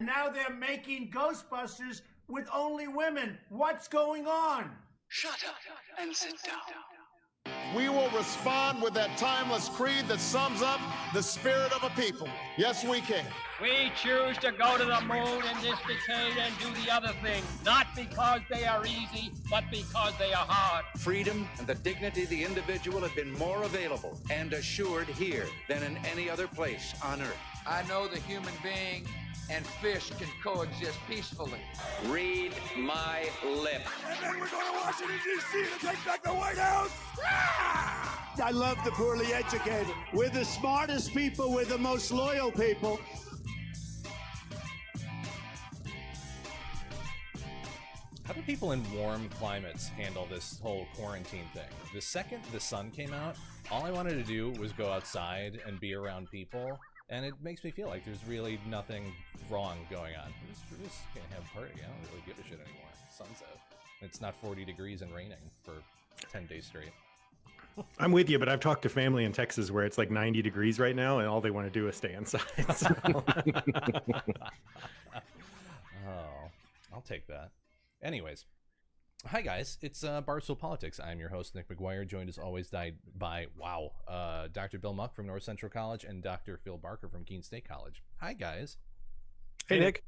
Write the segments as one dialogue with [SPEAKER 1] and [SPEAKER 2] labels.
[SPEAKER 1] Now they're making Ghostbusters with only women. What's going on?
[SPEAKER 2] Shut up and sit down.
[SPEAKER 3] We will respond with that timeless creed that sums up the spirit of a people. Yes, we can.
[SPEAKER 4] We choose to go to the moon in this decade and do the other thing, not because they are easy, but because they are hard.
[SPEAKER 5] Freedom and the dignity of the individual have been more available and assured here than in any other place on Earth.
[SPEAKER 6] I know the human being and fish can coexist peacefully.
[SPEAKER 5] Read my lips.
[SPEAKER 7] And then we're going to Washington, D.C. to take back the White House.
[SPEAKER 1] I love the poorly educated. We're the smartest people. We're the most loyal people.
[SPEAKER 8] How do people in warm climates handle this whole quarantine thing? The second the sun came out, all I wanted to do was go outside and be around people. And it makes me feel like there's really nothing wrong going on. We're just gonna have a party. I don't really give a shit anymore. Sun's out. It's not 40 degrees and raining for 10 days straight.
[SPEAKER 9] I'm with you, but I've talked to family in Texas where it's like 90 degrees right now, and all they want to do is stay inside. So.
[SPEAKER 8] Oh, I'll take that. Anyways, hi guys, it's Barstool Politics. I'm your host, Nick McGuire, joined as always by Dr. Bill Muck from North Central College and Dr. Phil Barker from Keene State College. Hi guys.
[SPEAKER 9] Hey Nick.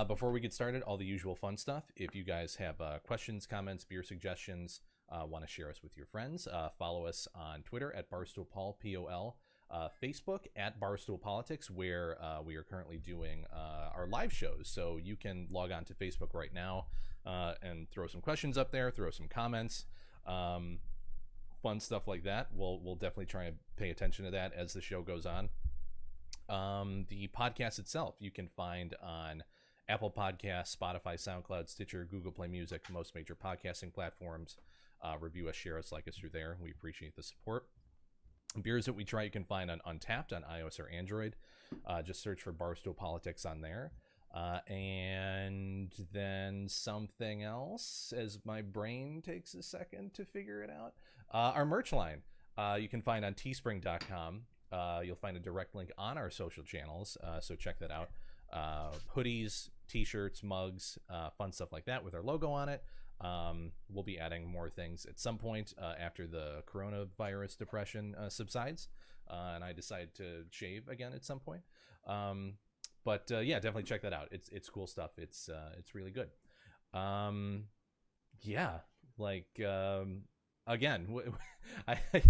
[SPEAKER 8] Before we get started, all the usual fun stuff. If you guys have questions, comments, beer suggestions, want to share us with your friends, follow us on Twitter at BarstoolPol, P-O-L, Facebook at Barstool Politics, where we are currently doing our live shows. So you can log on to Facebook right now and throw some questions up there, throw some comments, fun stuff like that. We'll definitely try and pay attention to that as the show goes on. The podcast itself you can find on Apple Podcasts, Spotify, SoundCloud, Stitcher, Google Play Music, most major podcasting platforms. Review us, share us, like us through there. We appreciate the support. Beers that we try you can find on Untapped on iOS or Android. Just search for Barstool Politics on there. And then something else, as my brain takes a second to figure it out. Our merch line you can find on teespring.com. You'll find a direct link on our social channels, so check that out. Hoodies, t-shirts, mugs, fun stuff like that with our logo on it. We'll be adding more things at some point after the coronavirus depression subsides, and I decide to shave again at some point. But yeah, definitely check that out. It's cool stuff. It's really good. Yeah, like again,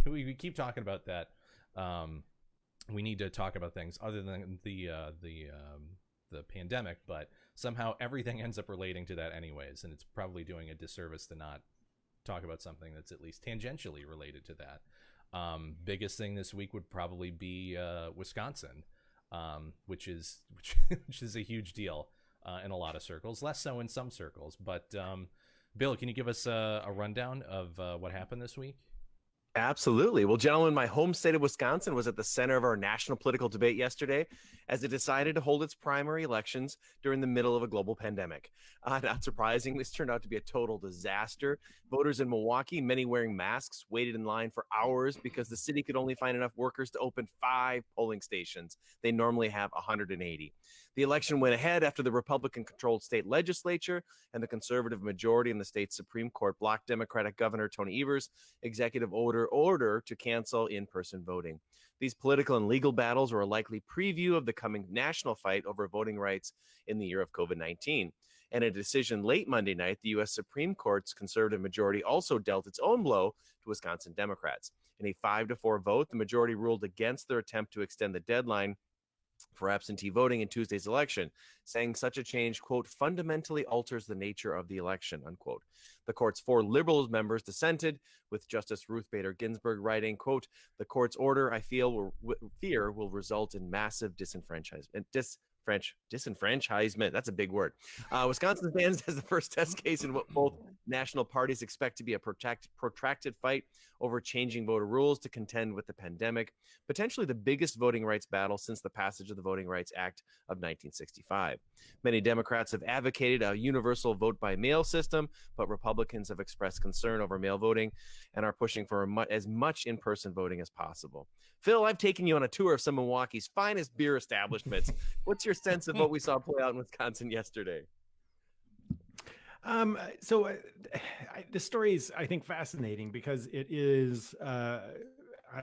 [SPEAKER 8] we keep talking about that. We need to talk about things other than the pandemic, but somehow everything ends up relating to that anyways, and it's probably doing a disservice to not talk about something that's at least tangentially related to that. Biggest thing this week would probably be Wisconsin, which is a huge deal in a lot of circles, less so in some circles. But Bill, can you give us a rundown of what happened this week?
[SPEAKER 10] Absolutely. Well, gentlemen, my home state of Wisconsin was at the center of our national political debate yesterday as it decided to hold its primary elections during the middle of a global pandemic. Not surprisingly, this turned out to be a total disaster. Voters in Milwaukee, many wearing masks, waited in line for hours because the city could only find enough workers to open 5 polling stations. They normally have 180. The election went ahead after the Republican-controlled state legislature and the conservative majority in the state's Supreme Court blocked Democratic Governor Tony Evers' executive order to cancel in-person voting. These political and legal battles were a likely preview of the coming national fight over voting rights in the year of COVID-19. And a decision late Monday night, the U.S. Supreme Court's conservative majority also dealt its own blow to Wisconsin Democrats. In a 5-4 vote, the majority ruled against their attempt to extend the deadline for absentee voting in Tuesday's election, saying such a change, quote, fundamentally alters the nature of the election, unquote. The court's 4 liberal members dissented, with Justice Ruth Bader Ginsburg writing, quote, the court's order, I fear will result in massive disenfranchisement. That's a big word. Wisconsin stands as the first test case in what both National parties expect to be a protracted fight over changing voter rules to contend with the pandemic, potentially the biggest voting rights battle since the passage of the Voting Rights Act of 1965. Many Democrats have advocated a universal vote by mail system, but Republicans have expressed concern over mail voting and are pushing for as much in-person voting as possible. Phil, I've taken you on a tour of some of Milwaukee's finest beer establishments. What's your sense of what we saw play out in Wisconsin yesterday?
[SPEAKER 9] The story is, I think, fascinating because it is, I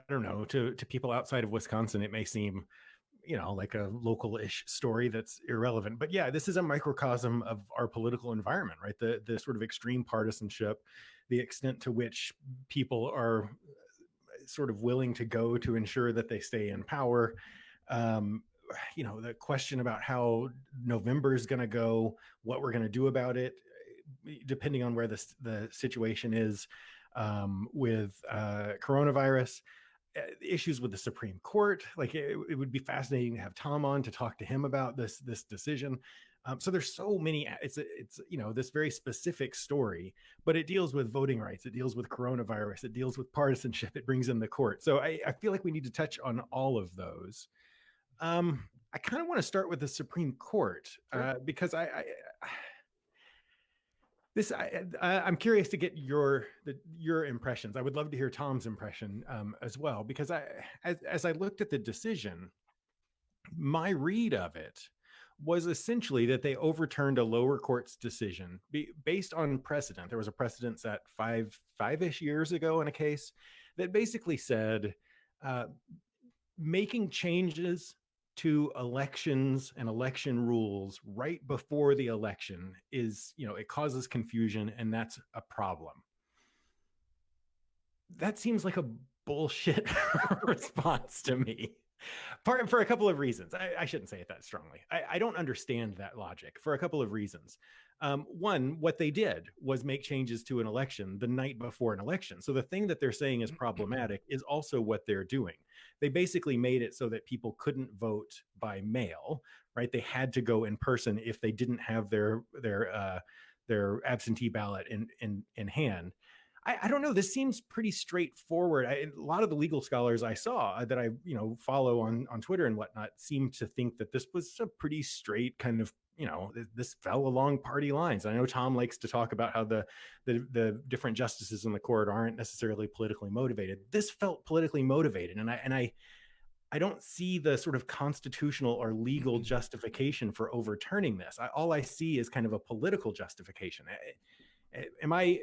[SPEAKER 9] don't know, to people outside of Wisconsin, it may seem, like a local-ish story that's irrelevant. But yeah, this is a microcosm of our political environment, right? The sort of extreme partisanship, the extent to which people are sort of willing to go to ensure that they stay in power. The question about how November is going to go, what we're going to do about it, depending on where the situation is with coronavirus, issues with the Supreme Court. Like it would be fascinating to have Tom on to talk to him about this decision. So there's so many. It's this very specific story, but it deals with voting rights. It deals with coronavirus. It deals with partisanship. It brings in the court. So I feel like we need to touch on all of those. I kind of want to start with the Supreme Court because I'm curious to get your impressions. I would love to hear Tom's impression as well, because as I looked at the decision, my read of it was essentially that they overturned a lower court's decision based on precedent. There was a precedent set five-ish years ago in a case that basically said making changes to elections and election rules right before the election is, it causes confusion, and that's a problem. That seems like a bullshit response to me. For a couple of reasons. I shouldn't say it that strongly. I don't understand that logic for a couple of reasons. One, what they did was make changes to an election the night before an election. So the thing that they're saying is problematic is also what they're doing. They basically made it so that people couldn't vote by mail, right? They had to go in person if they didn't have their absentee ballot in hand. I don't know. This seems pretty straightforward. A lot of the legal scholars I saw that I follow on Twitter and whatnot seem to think that this was a pretty straight kind of, this fell along party lines. I know Tom likes to talk about how the different justices in the court aren't necessarily politically motivated. This felt politically motivated, and I don't see the sort of constitutional or legal justification for overturning this. All I see is kind of a political justification. Am I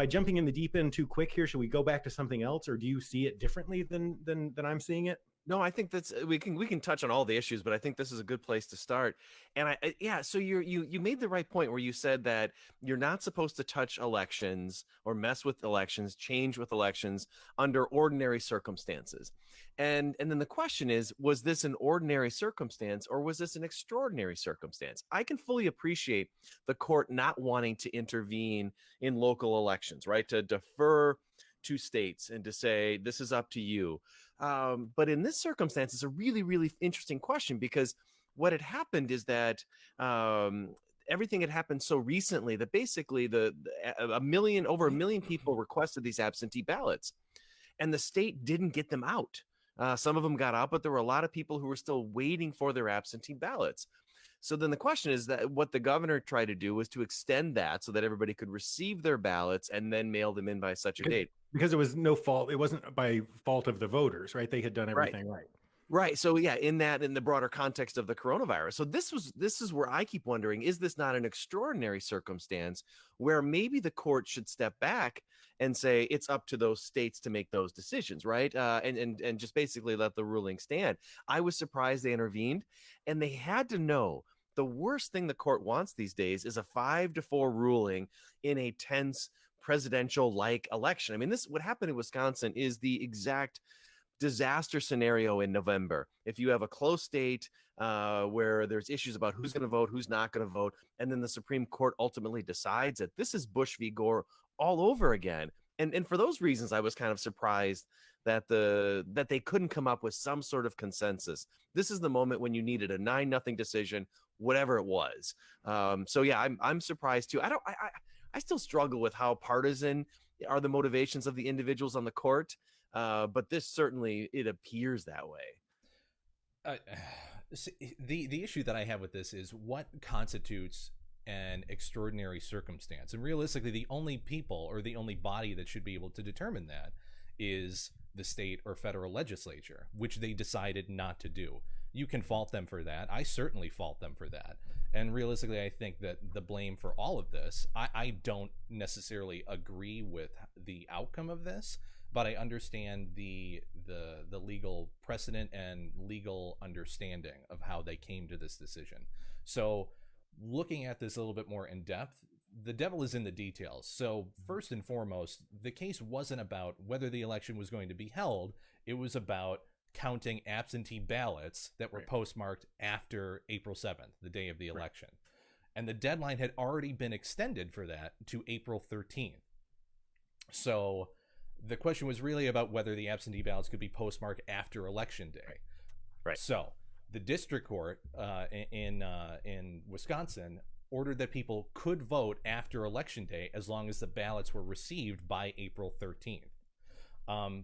[SPEAKER 9] jumping in the deep end too quick here? Should we go back to something else, or do you see it differently than I'm seeing it?
[SPEAKER 10] No, I think that's we can touch on all the issues, but I think this is a good place to start. And so you made the right point where you said that you're not supposed to touch elections or mess with elections, change with elections under ordinary circumstances. And then the question is, was this an ordinary circumstance or was this an extraordinary circumstance? I can fully appreciate the court not wanting to intervene in local elections, right? To defer to states and to say, this is up to you. But in this circumstance, it's a really, really interesting question, because what had happened is that everything had happened so recently that basically over a million people requested these absentee ballots, and the state didn't get them out. Some of them got out, but there were a lot of people who were still waiting for their absentee ballots. So then the question is that what the governor tried to do was to extend that so that everybody could receive their ballots and then mail them in by such a date.
[SPEAKER 9] Because it was no fault. It wasn't by fault of the voters, right? They had done everything right.
[SPEAKER 10] Right. So yeah, in the broader context of the coronavirus. So this is where I keep wondering, is this not an extraordinary circumstance where maybe the court should step back and say it's up to those states to make those decisions, right? And just basically let the ruling stand. I was surprised they intervened, and they had to know the worst thing the court wants these days is a 5-4 ruling in a tense presidential-like election. I mean, what happened in Wisconsin is the exact disaster scenario in November. If you have a close state where there's issues about who's going to vote, who's not going to vote, and then the Supreme Court ultimately decides that this is Bush v. Gore all over again. And for those reasons, I was kind of surprised that they couldn't come up with some sort of consensus. This is the moment when you needed a 9-0 decision, whatever it was. So yeah, I'm surprised too. I still struggle with how partisan are the motivations of the individuals on the court. But this certainly, it appears that way.
[SPEAKER 8] The issue that I have with this is what constitutes an extraordinary circumstance, and realistically, the only people or the only body that should be able to determine that is the state or federal legislature, which they decided not to do. You can fault them for that. I certainly fault them for that. And realistically, I think that the blame for all of this, I don't necessarily agree with the outcome of this, but I understand the legal precedent and legal understanding of how they came to this decision. So looking at this a little bit more in depth, the devil is in the details. So first and foremost, the case wasn't about whether the election was going to be held. It was about counting absentee ballots that were postmarked after April 7th, the day of the election. And the deadline had already been extended for that to April 13th. So the question was really about whether the absentee ballots could be postmarked after Election Day.
[SPEAKER 10] Right.
[SPEAKER 8] So the district court in Wisconsin ordered that people could vote after Election Day as long as the ballots were received by April 13th.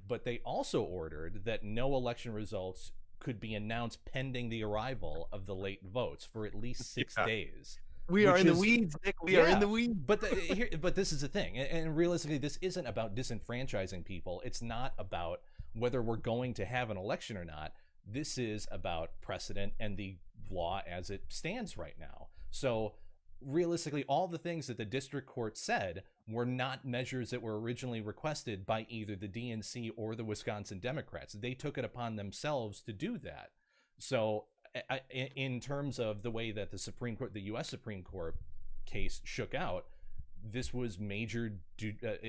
[SPEAKER 8] But they also ordered that no election results could be announced pending the arrival of the late votes for at least 6 days.
[SPEAKER 10] We are in the weeds, Nick. We are in the weeds.
[SPEAKER 8] But but this is the thing, and realistically, this isn't about disenfranchising people. It's not about whether we're going to have an election or not. This is about precedent and the law as it stands right now. So realistically, all the things that the district court said were not measures that were originally requested by either the DNC or the Wisconsin Democrats. They took it upon themselves to do that. So in terms of the way that the Supreme Court, the U.S. Supreme Court case shook out, this was major,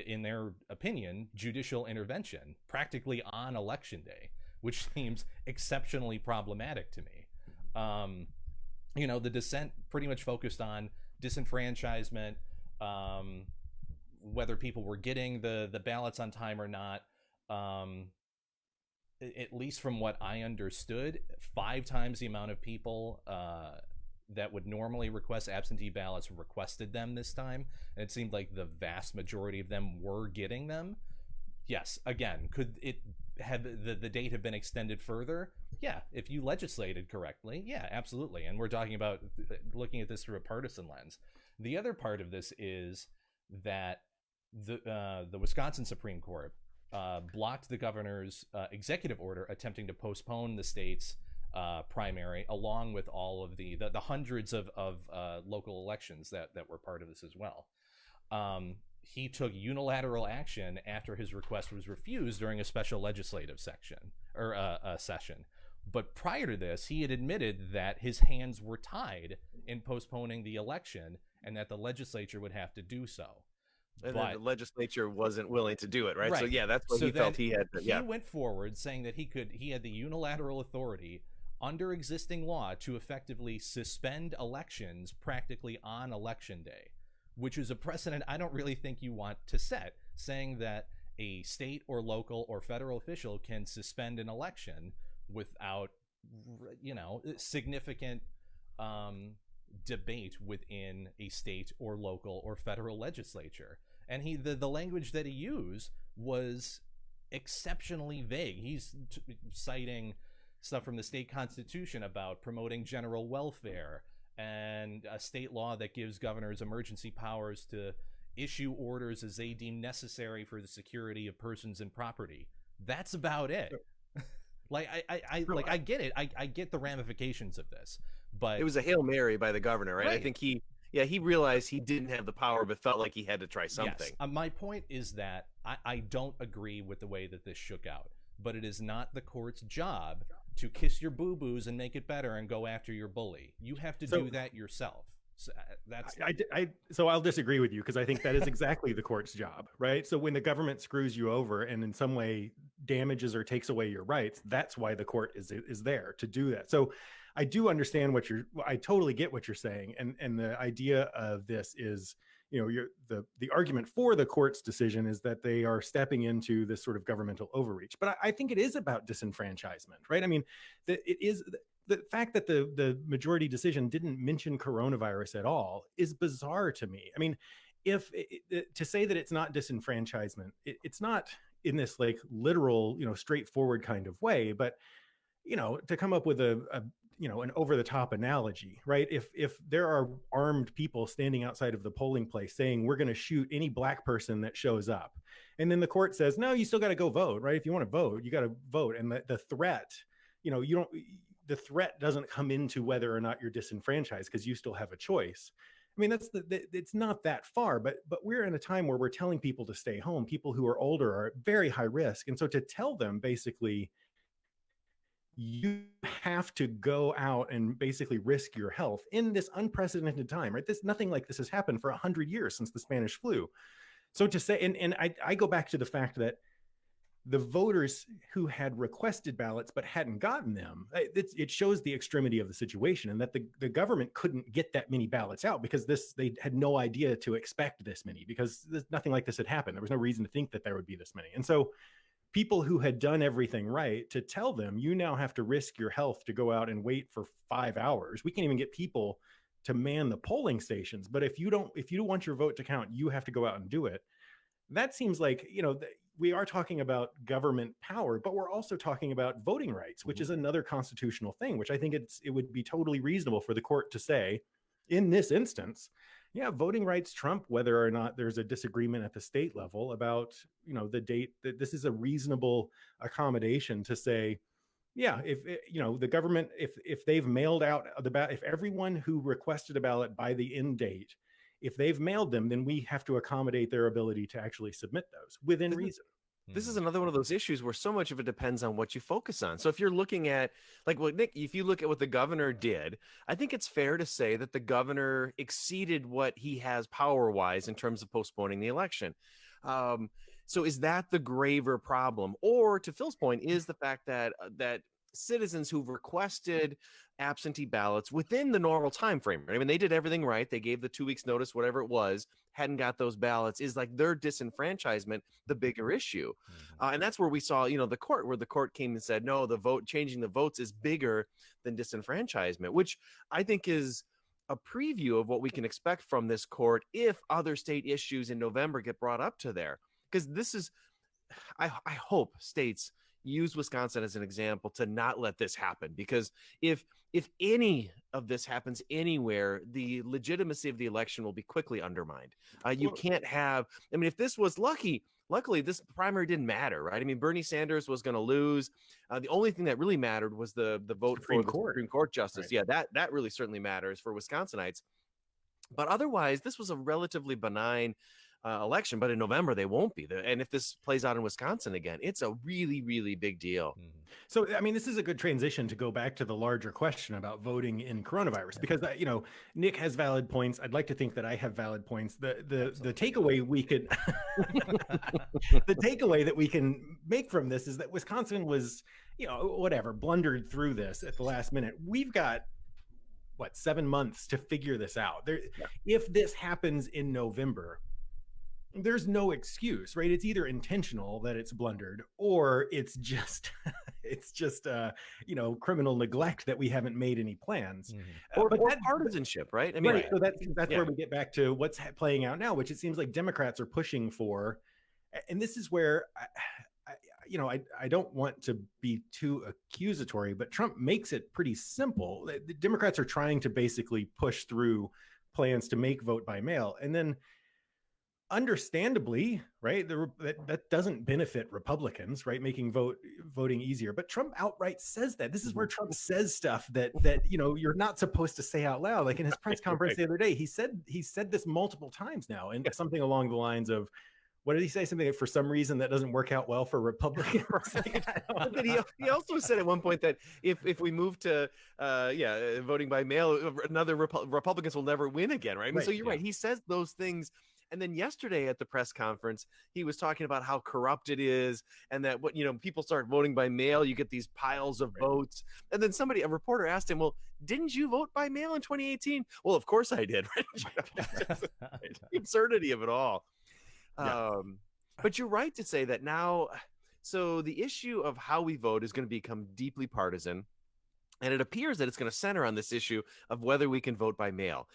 [SPEAKER 8] in their opinion, judicial intervention, practically on Election Day, which seems exceptionally problematic to me. You know, the dissent pretty much focused on disenfranchisement, whether people were getting the ballots on time or not. At least from what I understood, 5 times the amount of people that would normally request absentee ballots requested them this time. And it seemed like the vast majority of them were getting them. Yes, again, could it have the date have been extended further? Yeah, if you legislated correctly, yeah, absolutely. And we're talking about looking at this through a partisan lens. The other part of this is that the Wisconsin Supreme Court blocked the governor's executive order attempting to postpone the state's primary, along with all of the hundreds of local elections that were part of this as well. He took unilateral action after his request was refused during a special legislative session. But prior to this, he had admitted that his hands were tied in postponing the election and that the legislature would have to do so.
[SPEAKER 10] And then the legislature wasn't willing to do it, right? So yeah, that's what
[SPEAKER 8] so
[SPEAKER 10] he felt he had to,
[SPEAKER 8] he went forward saying that he had the unilateral authority under existing law to effectively suspend elections practically on Election Day, which is a precedent I don't really think you want to set, saying that a state or local or federal official can suspend an election without, you know, significant debate within a state or local or federal legislature. And the language that he used was exceptionally vague. He's citing stuff from the state constitution about promoting general welfare and a state law that gives governors emergency powers to issue orders as they deem necessary for the security of persons and property. That's about it. Like I get it. I get the ramifications of this, but
[SPEAKER 10] it was a Hail Mary by the governor, right? I think he realized he didn't have the power, but felt like he had to try something.
[SPEAKER 8] Yes. My point is that I don't agree with the way that this shook out, but it is not the court's job to kiss your boo-boos and make it better and go after your bully. You have to do that yourself. So that's
[SPEAKER 9] so I'll disagree with you, because I think that is exactly the court's job, right? So when the government screws you over and in some way damages or takes away your rights, that's why the court is there to do that. So I do understand I totally get what you're saying, and the idea of this is, you know, the argument for the court's decision is that they are stepping into this sort of governmental overreach. But I think it is about disenfranchisement, right? I mean, it is. The fact that the majority decision didn't mention coronavirus at all is bizarre to me. I mean, if to say that it's not disenfranchisement, it's not in this like literal, straightforward kind of way, but to come up with a an over the top analogy, right? If there are armed people standing outside of the polling place saying we're going to shoot any black person that shows up, and then the court says, no, you still got to go vote, right? If you want to vote, you got to vote. And the threat, the threat doesn't come into whether or not you're disenfranchised because you still have a choice. I mean, it's not that far, but we're in a time where we're telling people to stay home. People who are older are at very high risk. And so to tell them basically, you have to go out and basically risk your health in this unprecedented time, right? Nothing like this has happened for 100 years since the Spanish flu. So to say, and I go back to the fact that the voters who had requested ballots but hadn't gotten them, it shows the extremity of the situation, and that the government couldn't get that many ballots out because they had no idea to expect this many, because nothing like this had happened. There was no reason to think that there would be this many. And so people who had done everything right, to tell them, you now have to risk your health to go out and wait for 5 hours. We can't even get people to man the polling stations. But if you don't want your vote to count, you have to go out and do it. That seems like, we are talking about government power, but we're also talking about voting rights, which is another constitutional thing, which I think it would be totally reasonable for the court to say, in this instance, yeah, voting rights trump whether or not there's a disagreement at the state level about, the date. That this is a reasonable accommodation to say, yeah, if the government, if they've mailed out the ballot, if everyone who requested a ballot by the end date, if they've mailed them, then we have to accommodate their ability to actually submit those within reason.
[SPEAKER 10] This is another one of those issues where so much of it depends on what you focus on. So if you're looking at, like what Nick, if you look at what the governor did, I think it's fair to say that the governor exceeded what he has power-wise in terms of postponing the election. So is that the graver problem? Or to Phil's point, is the fact that citizens who've requested absentee ballots within the normal time frame, right? I mean, they did everything right. They gave the 2 weeks notice, whatever it was, hadn't got those ballots, is like their disenfranchisement the bigger issue. And that's where we saw, the court came and said, no, changing the votes is bigger than disenfranchisement, which I think is a preview of what we can expect from this court if other state issues in November get brought up to there. Because this is, I hope states use Wisconsin as an example to not let this happen, because if any of this happens anywhere, the legitimacy of the election will be quickly undermined. You can't have, I mean, if this was luckily this primary didn't matter, right? I mean, Bernie Sanders was going to lose. The only thing that really mattered was the vote for the Supreme Court justice. Right. Yeah, that really certainly matters for Wisconsinites. But otherwise, this was a relatively benign election, but in November they won't be. And if this plays out in Wisconsin again, it's a really, really big deal.
[SPEAKER 9] So, I mean, this is a good transition to go back to the larger question about voting in coronavirus, because, Nick has valid points. I'd like to think that I have valid points. The takeaway we could, the takeaway that we can make from this is that Wisconsin was, blundered through this at the last minute. We've got 7 months to figure this out. If this happens in November, there's no excuse, right? It's either intentional that it's blundered, or it's just criminal neglect that we haven't made any plans,
[SPEAKER 10] or partisanship, right? I mean,
[SPEAKER 9] right. So that's where we get back to what's playing out now, which it seems like Democrats are pushing for, and this is where I don't want to be too accusatory, but Trump makes it pretty simple. The Democrats are trying to basically push through plans to make vote by mail, and then, understandably, right, that doesn't benefit Republicans, right, making voting easier. But Trump outright says that. This is where Trump says stuff that you're not supposed to say out loud. Like in his press conference the other day, he said this multiple times now, and something along the lines of, what did he say? Something that for some reason that doesn't work out well for Republicans.
[SPEAKER 10] But he also said at one point that if we move to voting by mail, another Republicans will never win again, right? I mean, so you're right. He says those things. And then yesterday at the press conference, he was talking about how corrupt it is, and that people start voting by mail, you get these piles of votes. And then a reporter asked him, well, didn't you vote by mail in 2018? Well, of course I did. Right? The absurdity of it all. But you're right to say that now, so the issue of how we vote is going to become deeply partisan. And it appears that it's going to center on this issue of whether we can vote by mail.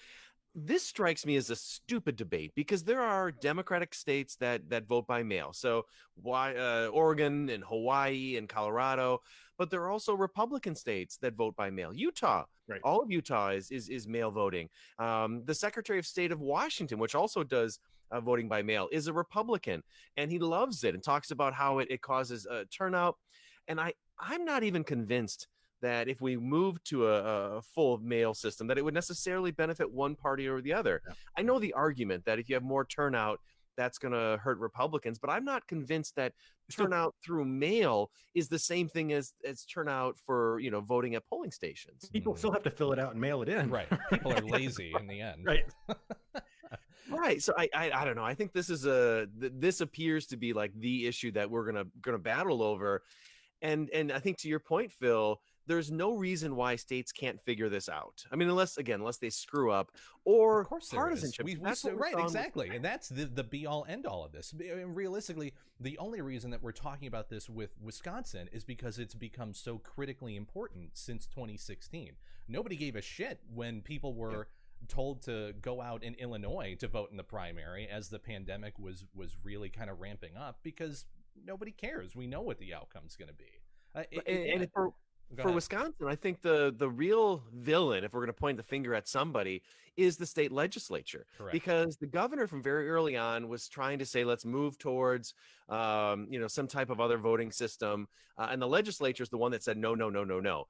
[SPEAKER 10] This strikes me as a stupid debate because there are Democratic states that vote by mail. So why Oregon and Hawaii and Colorado, but there are also Republican states that vote by mail. Utah,
[SPEAKER 9] Right.
[SPEAKER 10] all of Utah is mail voting. The Secretary of State of Washington, which also does voting by mail, is a Republican, and he loves it and talks about how it causes turnout. And I'm not even convinced that if we move to a full mail system, that it would necessarily benefit one party or the other.
[SPEAKER 9] Yeah.
[SPEAKER 10] I know the argument that if you have more turnout, that's going to hurt Republicans, but I'm not convinced that turnout through mail is the same thing as turnout for, voting at polling stations.
[SPEAKER 9] People still have to fill it out and mail it in.
[SPEAKER 8] Right. People are lazy in the end.
[SPEAKER 9] Right.
[SPEAKER 10] Right. So I don't know. I think this appears to be like the issue that we're gonna battle over. And I think to your point, Phil, there's no reason why states can't figure this out. I mean, unless they screw up or
[SPEAKER 8] Of course
[SPEAKER 10] partisanship.
[SPEAKER 8] Right, exactly. And that's the be all end all of this. I mean, realistically, the only reason that we're talking about this with Wisconsin is because it's become so critically important since 2016. Nobody gave a shit when people were told to go out in Illinois to vote in the primary as the pandemic was really kind of ramping up, because nobody cares. We know what the outcome's going to be.
[SPEAKER 10] For Wisconsin, I think the real villain, if we're going to point the finger at somebody, is the state legislature.
[SPEAKER 8] Correct.
[SPEAKER 10] Because the governor from very early on was trying to say, let's move towards, some type of other voting system. And the legislature is the one that said, no, no, no, no, no.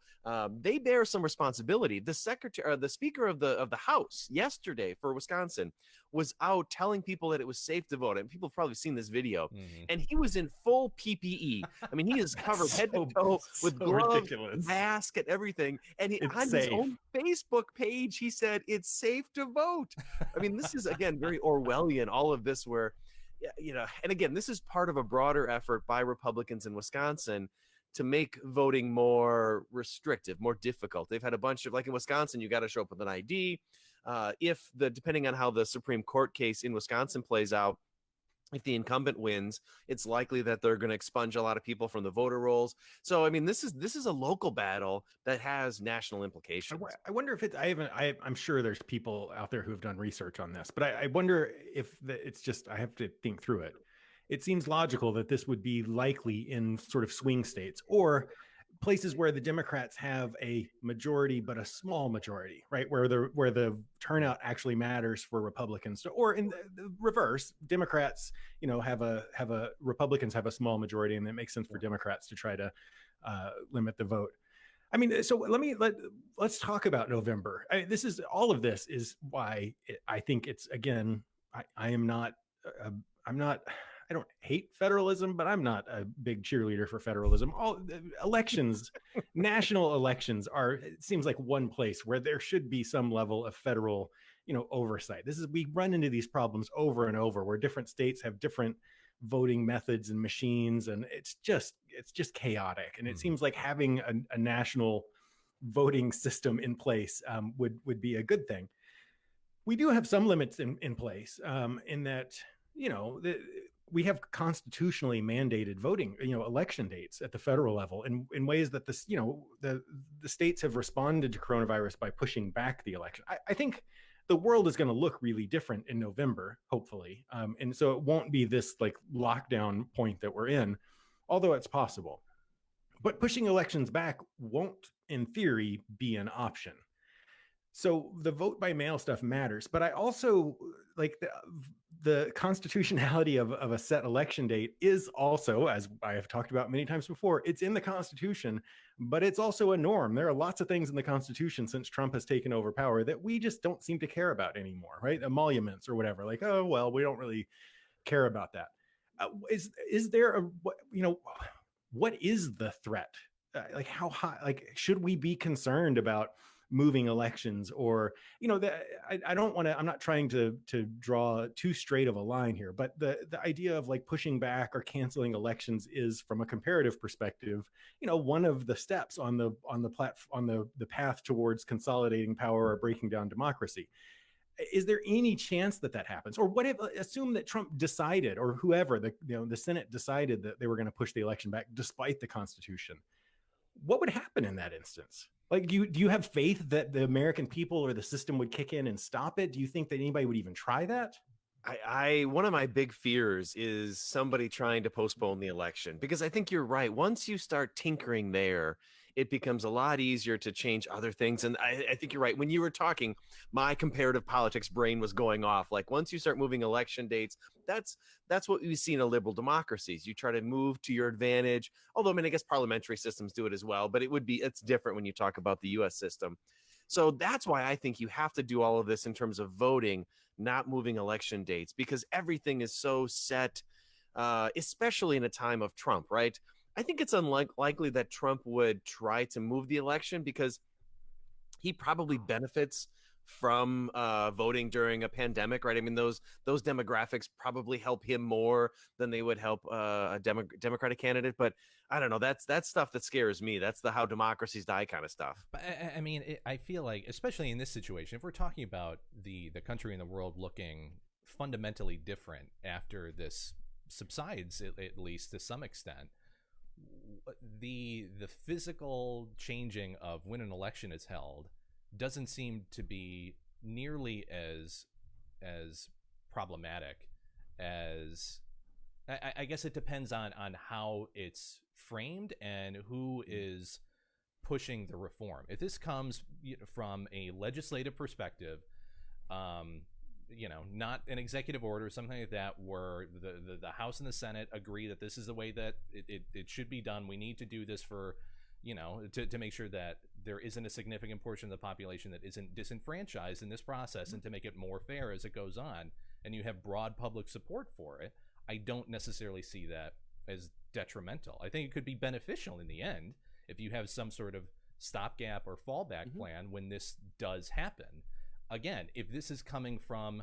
[SPEAKER 10] They bear some responsibility. The speaker of the House yesterday for Wisconsin was out telling people that it was safe to vote. And people have probably seen this video.
[SPEAKER 8] Mm-hmm.
[SPEAKER 10] And he was in full PPE. I mean, he is covered head to toe with gloves,
[SPEAKER 9] ridiculous.
[SPEAKER 10] mask, and everything. And on
[SPEAKER 9] safe.
[SPEAKER 10] his own Facebook page, he said it's safe to vote. I mean, this is, again, very Orwellian, all of this, where, and again, this is part of a broader effort by Republicans in Wisconsin to make voting more restrictive, more difficult. They've had a bunch of, like in Wisconsin, you got to show up with an ID. Depending on how the Supreme Court case in Wisconsin plays out, if the incumbent wins, it's likely that they're going to expunge a lot of people from the voter rolls. So, I mean, this is a local battle that has national implications.
[SPEAKER 9] I wonder if I'm sure there's people out there who have done research on this, but I wonder if it's just, I have to think through it. It seems logical that this would be likely in sort of swing states or places where the Democrats have a majority, but a small majority, right? Where the turnout actually matters for Republicans, or in the reverse, Democrats, Republicans have a small majority, and it makes sense for Democrats to try to limit the vote. I mean, so let's talk about November. All of this is why I think it's, again, I don't hate federalism, but I'm not a big cheerleader for federalism. All elections, national elections it seems like one place where there should be some level of federal, oversight. We run into these problems over and over where different states have different voting methods and machines, and it's just chaotic. And it seems like having a national voting system in place would be a good thing. We do have some limits in place in that, we have constitutionally mandated voting, election dates at the federal level in ways that the states have responded to coronavirus by pushing back the election. I think the world is going to look really different in November, hopefully. And so it won't be this like lockdown point that we're in, although it's possible. But pushing elections back won't, in theory, be an option. So the vote by mail stuff matters, but I also like the constitutionality of a set election date is also, as I have talked about many times before, it's in the Constitution, but it's also a norm. There are lots of things in the Constitution since Trump has taken over power that we just don't seem to care about anymore, right? Emoluments or whatever, like, oh, well, we don't really care about that. Is there what is the threat? Like how high, like, should we be concerned about moving elections, or I don't want to, I'm not trying to draw too straight of a line here, but the idea of like pushing back or canceling elections is, from a comparative perspective, one of the steps on the path towards consolidating power or breaking down democracy. Is there any chance that happens? Or what if, assume that Trump decided, or whoever, the Senate decided that they were going to push the election back despite the Constitution? What would happen in that instance? Like, do you have faith that the American people or the system would kick in and stop it? Do you think that anybody would even try that?
[SPEAKER 10] I one of my big fears is somebody trying to postpone the election, because I think you're right. Once you start tinkering there, it becomes a lot easier to change other things. And I think you're right. When you were talking, my comparative politics brain was going off. Like, once you start moving election dates, that's what we see in a liberal democracies. You try to move to your advantage. Although, I mean, I guess parliamentary systems do it as well, but it's different when you talk about the US system. So that's why I think you have to do all of this in terms of voting, not moving election dates, because everything is so set, especially in a time of Trump, right? I think it's unlikely that Trump would try to move the election, because he probably benefits from voting during a pandemic, right? I mean, those demographics probably help him more than they would help a Democratic candidate. But I don't know. That's stuff that scares me. That's the how democracies die kind of stuff.
[SPEAKER 8] But I mean, I feel like, especially in this situation, if we're talking about the country and the world looking fundamentally different after this subsides, at least to some extent, the physical changing of when an election is held doesn't seem to be nearly as problematic as, I guess it depends on how it's framed and who is pushing the reform. If this comes from a legislative perspective, not an executive order, something like that, where the House and the Senate agree that this is the way that it should be done. We need to do this for, to make sure that there isn't a significant portion of the population that isn't disenfranchised in this process, and to make it more fair as it goes on, and you have broad public support for it. I don't necessarily see that as detrimental. I think it could be beneficial in the end if you have some sort of stopgap or fallback plan when this does happen. Again, if this is coming from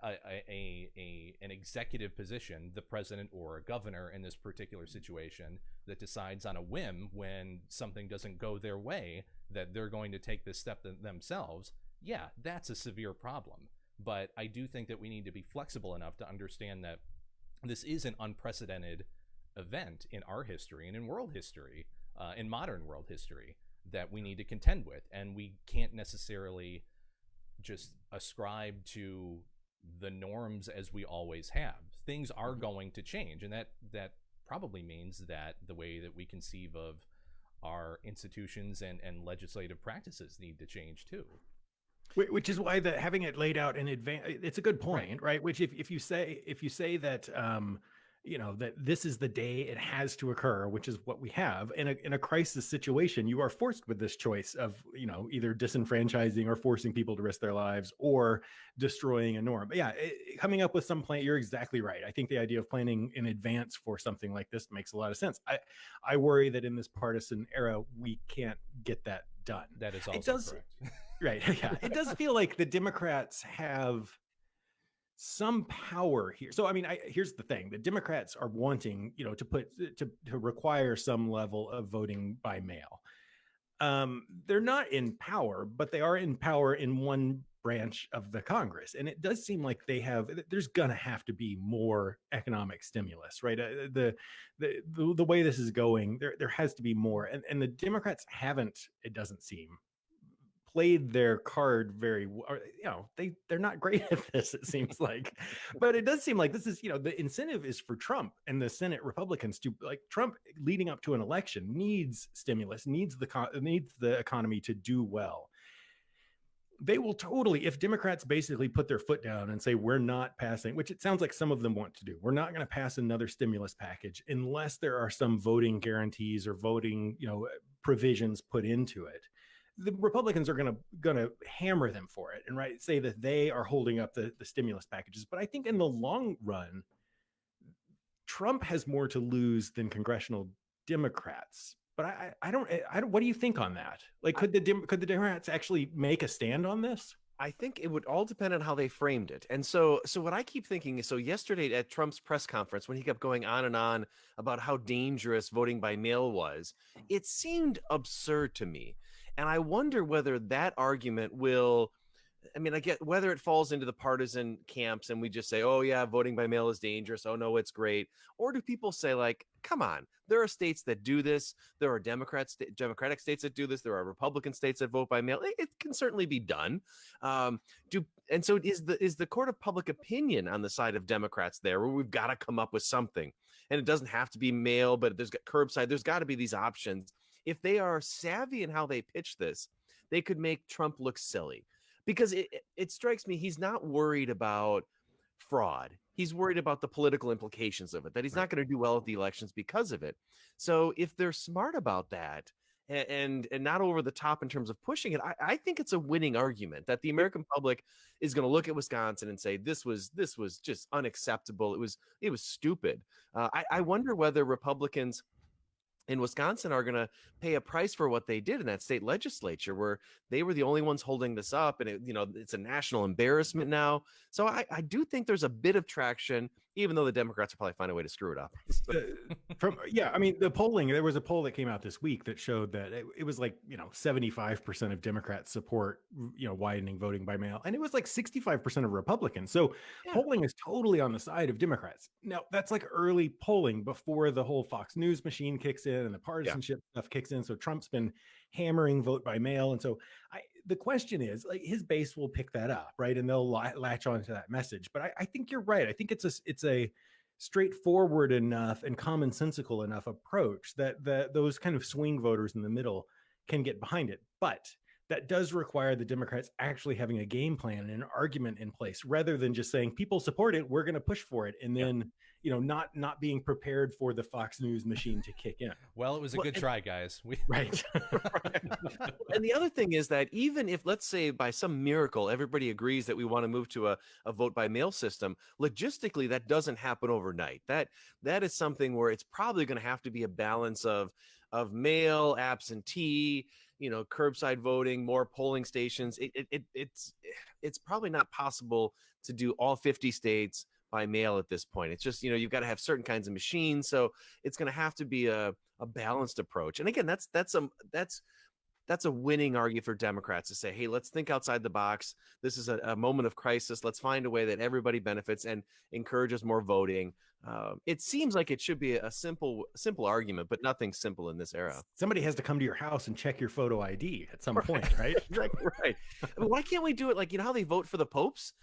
[SPEAKER 8] an executive position, the president or a governor in this particular situation, that decides on a whim when something doesn't go their way that they're going to take this step themselves, yeah, that's a severe problem. But I do think that we need to be flexible enough to understand that this is an unprecedented event in our history and in world history, in modern world history, that we need to contend with. And we can't necessarily just ascribe to the norms as we always have. Things are going to change, and that probably means that the way that we conceive of our institutions and legislative practices need to change too.
[SPEAKER 9] Which is why having it laid out in advance, it's a good point, right? Which if you say that that this is the day it has to occur, which is what we have in a crisis situation, you are forced with this choice of either disenfranchising or forcing people to risk their lives or destroying a norm. But yeah, coming up with some plan, you're exactly right. I think the idea of planning in advance for something like this makes a lot of sense. I worry that in this partisan era we can't get that done.
[SPEAKER 8] That is also correct.
[SPEAKER 9] Right. Yeah. It does feel like the Democrats have some power here. So, I mean, here's the thing. The Democrats are wanting, to require some level of voting by mail. They're not in power, but they are in power in one branch of the Congress. And it does seem like there's going to have to be more economic stimulus, right? The way this is going, there has to be more. And the Democrats haven't, it doesn't seem, played their card very well. They're not great at this, it seems like. But it does seem like this is, the incentive is for Trump and the Senate Republicans to, like, Trump leading up to an election needs stimulus, needs the economy to do well. They will totally, if Democrats basically put their foot down and say, we're not passing, which it sounds like some of them want to do, we're not going to pass another stimulus package unless there are some voting guarantees or voting, provisions put into it. The Republicans are going to hammer them for it and say that they are holding up the stimulus packages. But I think in the long run, Trump has more to lose than congressional Democrats. But I don't. What do you think on that? Like, could the Democrats actually make a stand on this?
[SPEAKER 10] I think it would all depend on how they framed it. And so what I keep thinking is, so yesterday at Trump's press conference, when he kept going on and on about how dangerous voting by mail was, it seemed absurd to me. And I wonder whether that argument will I mean, I get whether it falls into the partisan camps and we just say, oh, yeah, voting by mail is dangerous. Oh, no, it's great. Or do people say, like, come on, there are states that do this. There are Democratic states that do this. There are Republican states that vote by mail. It can certainly be done. And so is the court of public opinion on the side of Democrats there, where we've got to come up with something? And it doesn't have to be mail, but there's got curbside. There's got to be these options. If they are savvy in how they pitch this, they could make Trump look silly. Because it strikes me he's not worried about fraud. He's worried about the political implications of it, that he's not going to do well at the elections because of it. So if they're smart about that and not over the top in terms of pushing it, I think it's a winning argument that the American public is going to look at Wisconsin and say, this was just unacceptable. It was stupid. I wonder whether Republicans in Wisconsin are going to pay a price for what they did in that state legislature, where they were the only ones holding this up. And it's a national embarrassment now. So I do think there's a bit of traction, even though the Democrats will probably find a way to screw it up.
[SPEAKER 9] I mean, the polling, there was a poll that came out this week that showed that it was like, 75% of Democrats support, widening voting by mail. And it was like 65% of Republicans. So polling is totally on the side of Democrats. Now, that's like early polling before the whole Fox News machine kicks in and the partisanship stuff kicks in. So Trump's been hammering vote by mail. And so the question is, like, his base will pick that up, right? And they'll latch on to that message. But I think you're right. I think it's a straightforward enough and commonsensical enough approach that those kind of swing voters in the middle can get behind it. But that does require the Democrats actually having a game plan and an argument in place, rather than just saying people support it, we're going to push for it, and then not being prepared for the Fox News machine to kick in.
[SPEAKER 8] Well, it was a good try, guys.
[SPEAKER 9] Right.
[SPEAKER 10] And the other thing is that even if, let's say, by some miracle, everybody agrees that we want to move to a vote by mail system, logistically, that doesn't happen overnight. That is something where it's probably going to have to be a balance of mail, absentee, curbside voting, more polling stations. It's probably not possible to do all 50 states by mail at this point. It's just, you've got to have certain kinds of machines. So it's going to have to be a balanced approach. And again, that's a winning argument for Democrats to say, hey, let's think outside the box. This is a moment of crisis. Let's find a way that everybody benefits and encourages more voting. It seems like it should be a simple argument, but nothing simple in this era.
[SPEAKER 9] Somebody has to come to your house and check your photo ID at some point, right?
[SPEAKER 10] Right. I mean, why can't we do it like, how they vote for the popes?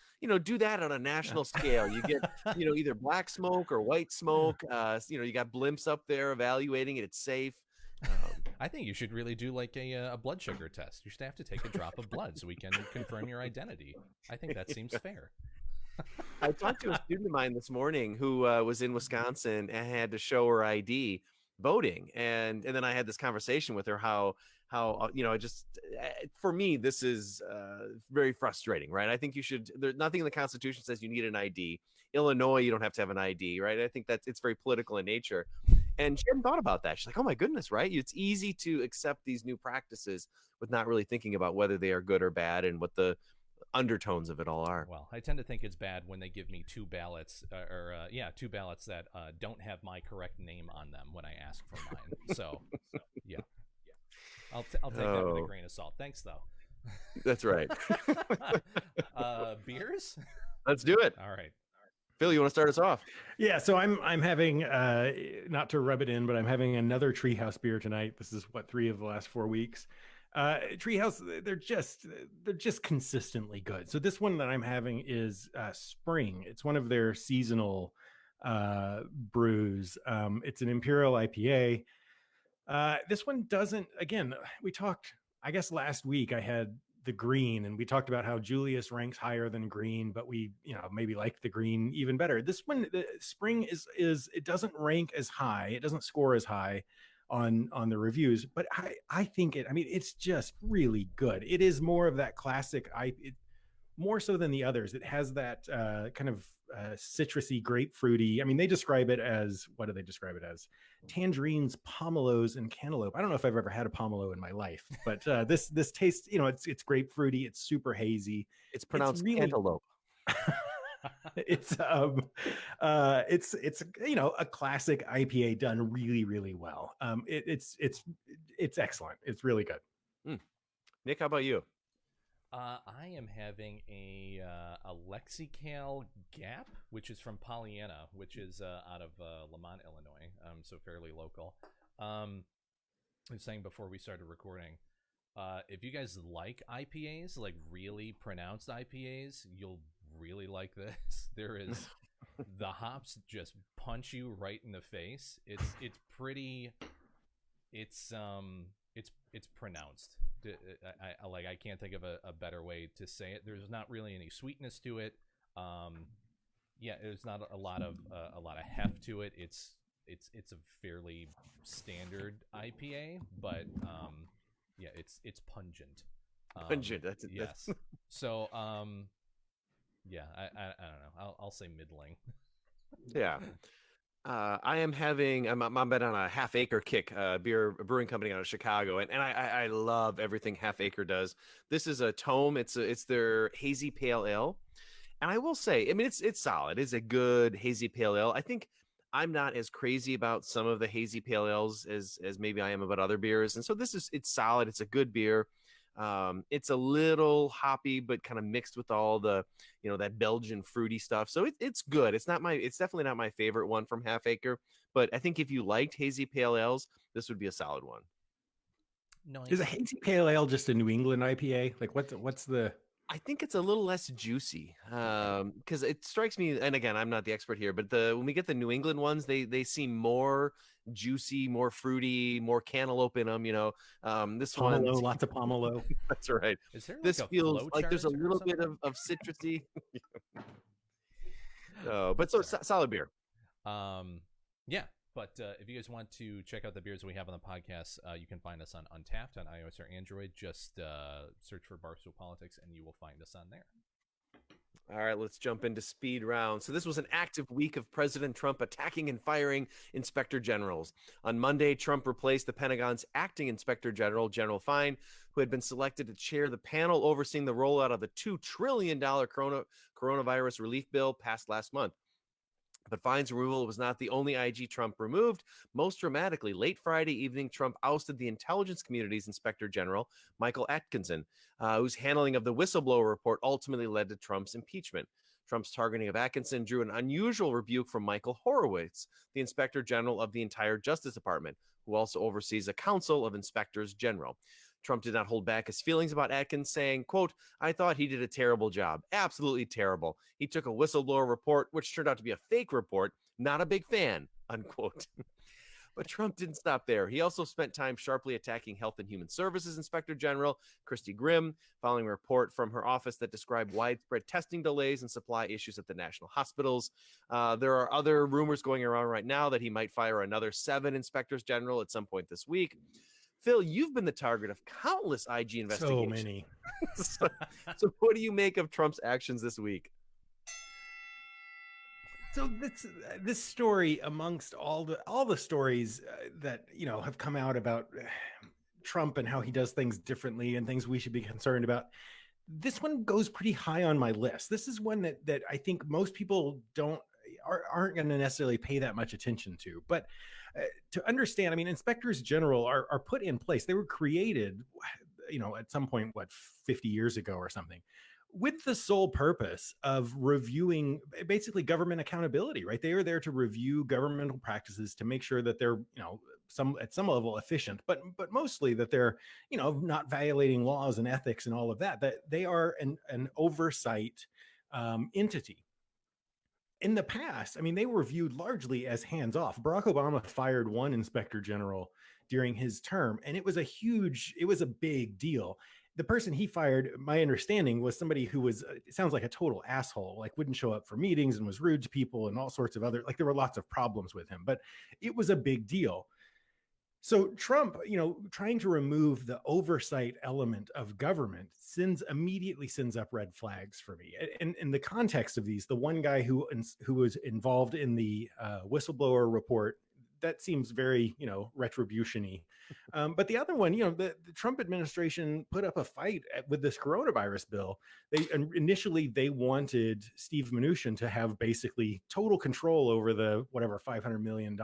[SPEAKER 10] Do that on a national scale. You get, either black smoke or white smoke. You got blimps up there evaluating it. It's safe.
[SPEAKER 8] I think you should really do like a blood sugar test. You should have to take a drop of blood so we can confirm your identity. I think that seems fair.
[SPEAKER 10] I talked to a student of mine this morning who was in Wisconsin and had to show her ID voting. And then I had this conversation with her how for me, this is very frustrating, right? I think there's nothing in the Constitution says you need an ID. Illinois, you don't have to have an ID, right? I think it's very political in nature. And she hadn't thought about that. She's like, oh my goodness, right? It's easy to accept these new practices with not really thinking about whether they are good or bad and what the undertones of it all are.
[SPEAKER 8] Well, I tend to think it's bad when they give me two ballots two ballots that don't have my correct name on them when I ask for mine. So yeah. I'll take that with a grain of salt. Thanks, though.
[SPEAKER 10] That's right.
[SPEAKER 8] Beers?
[SPEAKER 10] Let's do it.
[SPEAKER 8] All right.
[SPEAKER 10] Phil, you want to start us off?
[SPEAKER 9] Yeah, so I'm having not to rub it in, but I'm having another Treehouse beer tonight. This is 3 of the last 4 weeks. Treehouse, they're just consistently good. So this one that I'm having is Spring. It's one of their seasonal brews. It's an Imperial IPA. This one doesn't. Again, we talked, I guess last week I had the green, and we talked about how Julius ranks higher than green, but we maybe like the green even better. This one, the Spring is it doesn't rank as high, it doesn't score as high on the reviews, but I think it's just really good. It is more of that classic more so than the others. It has that kind of citrusy, grapefruity. I mean, they describe it as, what do they describe it as? Tangerines, pomelos, and cantaloupe. I don't know if I've ever had a pomelo in my life, but this tastes, it's grapefruity. It's super hazy.
[SPEAKER 10] It's pronounced cantaloupe.
[SPEAKER 9] It's a classic IPA done really, really well. It's excellent. It's really good.
[SPEAKER 10] Nick, how about you?
[SPEAKER 8] I am having a Lexical Gap, which is from Pollyanna, which is out of Lamont, Illinois, so fairly local. I was saying before we started recording, if you guys like IPAs, like really pronounced IPAs, you'll really like this. There is the hops just punch you right in the face. It's pretty. It's pronounced. I can't think of a better way to say it. There's not really any sweetness to it. There's not a lot of heft to it. It's a fairly standard IPA, but it's pungent.
[SPEAKER 10] Pungent. That's
[SPEAKER 8] yes. So I don't know. I'll say middling.
[SPEAKER 10] Yeah. I am having, I'm been on a Half Acre kick, brewing company out of Chicago, and I love everything Half Acre does. This is a tome. It's their hazy pale ale, and I will say, I mean, it's solid. It's a good hazy pale ale. I think I'm not as crazy about some of the hazy pale ales as maybe I am about other beers, and so it's solid. It's a good beer. It's a little hoppy, but kind of mixed with all the, that Belgian fruity stuff. So it's good. It's definitely not my favorite one from Half Acre, but I think if you liked hazy pale ales, this would be a solid one.
[SPEAKER 8] Nice.
[SPEAKER 9] Is a hazy pale ale just a New England IPA? Like what's the?
[SPEAKER 10] I think it's a little less juicy because it strikes me, and again, I'm not the expert here, but when we get the New England ones, they seem more juicy, more fruity, more cantaloupe in them. This
[SPEAKER 9] pomelo,
[SPEAKER 10] one,
[SPEAKER 9] lots of pomelo.
[SPEAKER 10] That's right.
[SPEAKER 8] Is there
[SPEAKER 10] This
[SPEAKER 8] like a
[SPEAKER 10] feels like there's a
[SPEAKER 8] flowchart or
[SPEAKER 10] little bit
[SPEAKER 8] something?
[SPEAKER 10] of citrusy. But solid beer.
[SPEAKER 8] But if you guys want to check out the beers we have on the podcast, you can find us on Untapped on iOS or Android. Just search for Barstool Politics and you will find us on there.
[SPEAKER 10] All right, let's jump into speed round. So this was an active week of President Trump attacking and firing inspector generals. On Monday, Trump replaced the Pentagon's acting inspector general, General Fine, who had been selected to chair the panel overseeing the rollout of the $2 trillion coronavirus relief bill passed last month. But Fine's removal was not the only IG Trump removed. Most dramatically, late Friday evening, Trump ousted the intelligence community's inspector general, Michael Atkinson, whose handling of the whistleblower report ultimately led to Trump's impeachment. Trump's targeting of Atkinson drew an unusual rebuke from Michael Horowitz, the inspector general of the entire Justice Department, who also oversees a council of inspectors general. Trump did not hold back his feelings about Atkins, saying, quote, "I thought he did a terrible job. Absolutely terrible. He took a whistleblower report, which turned out to be a fake report. Not a big fan," unquote. But Trump didn't stop there. He also spent time sharply attacking Health and Human Services Inspector General Christy Grimm, following a report from her office that described widespread testing delays and supply issues at the national hospitals. There are other rumors going around right now that he might fire another 7 inspectors general at some point this week. Phil, you've been the target of countless IG investigations.
[SPEAKER 9] So many.
[SPEAKER 10] So what do you make of Trump's actions this week?
[SPEAKER 9] So this story, amongst all the stories that have come out about Trump and how he does things differently and things we should be concerned about, this one goes pretty high on my list. This is one that I think most people aren't going to necessarily pay that much attention to. But to understand, I mean, inspectors general are put in place. They were created, at some point, 50 years ago or something, with the sole purpose of reviewing basically government accountability, right? They are there to review governmental practices to make sure that they're, at some level efficient, but mostly that they're, not violating laws and ethics and all of that, that they are an oversight entity. In the past, I mean, they were viewed largely as hands-off. Barack Obama fired one inspector general during his term, and it was a big deal. The person he fired, my understanding, was somebody who was, it sounds like a total asshole, like wouldn't show up for meetings and was rude to people and all sorts of other, like there were lots of problems with him, but it was a big deal. So Trump, trying to remove the oversight element of government immediately sends up red flags for me. And in the context of these, the one guy who was involved in the whistleblower report, that seems very, retribution-y. But the other one, the Trump administration put up a fight with this coronavirus bill. Initially they wanted Steve Mnuchin to have basically total control over the whatever $500 million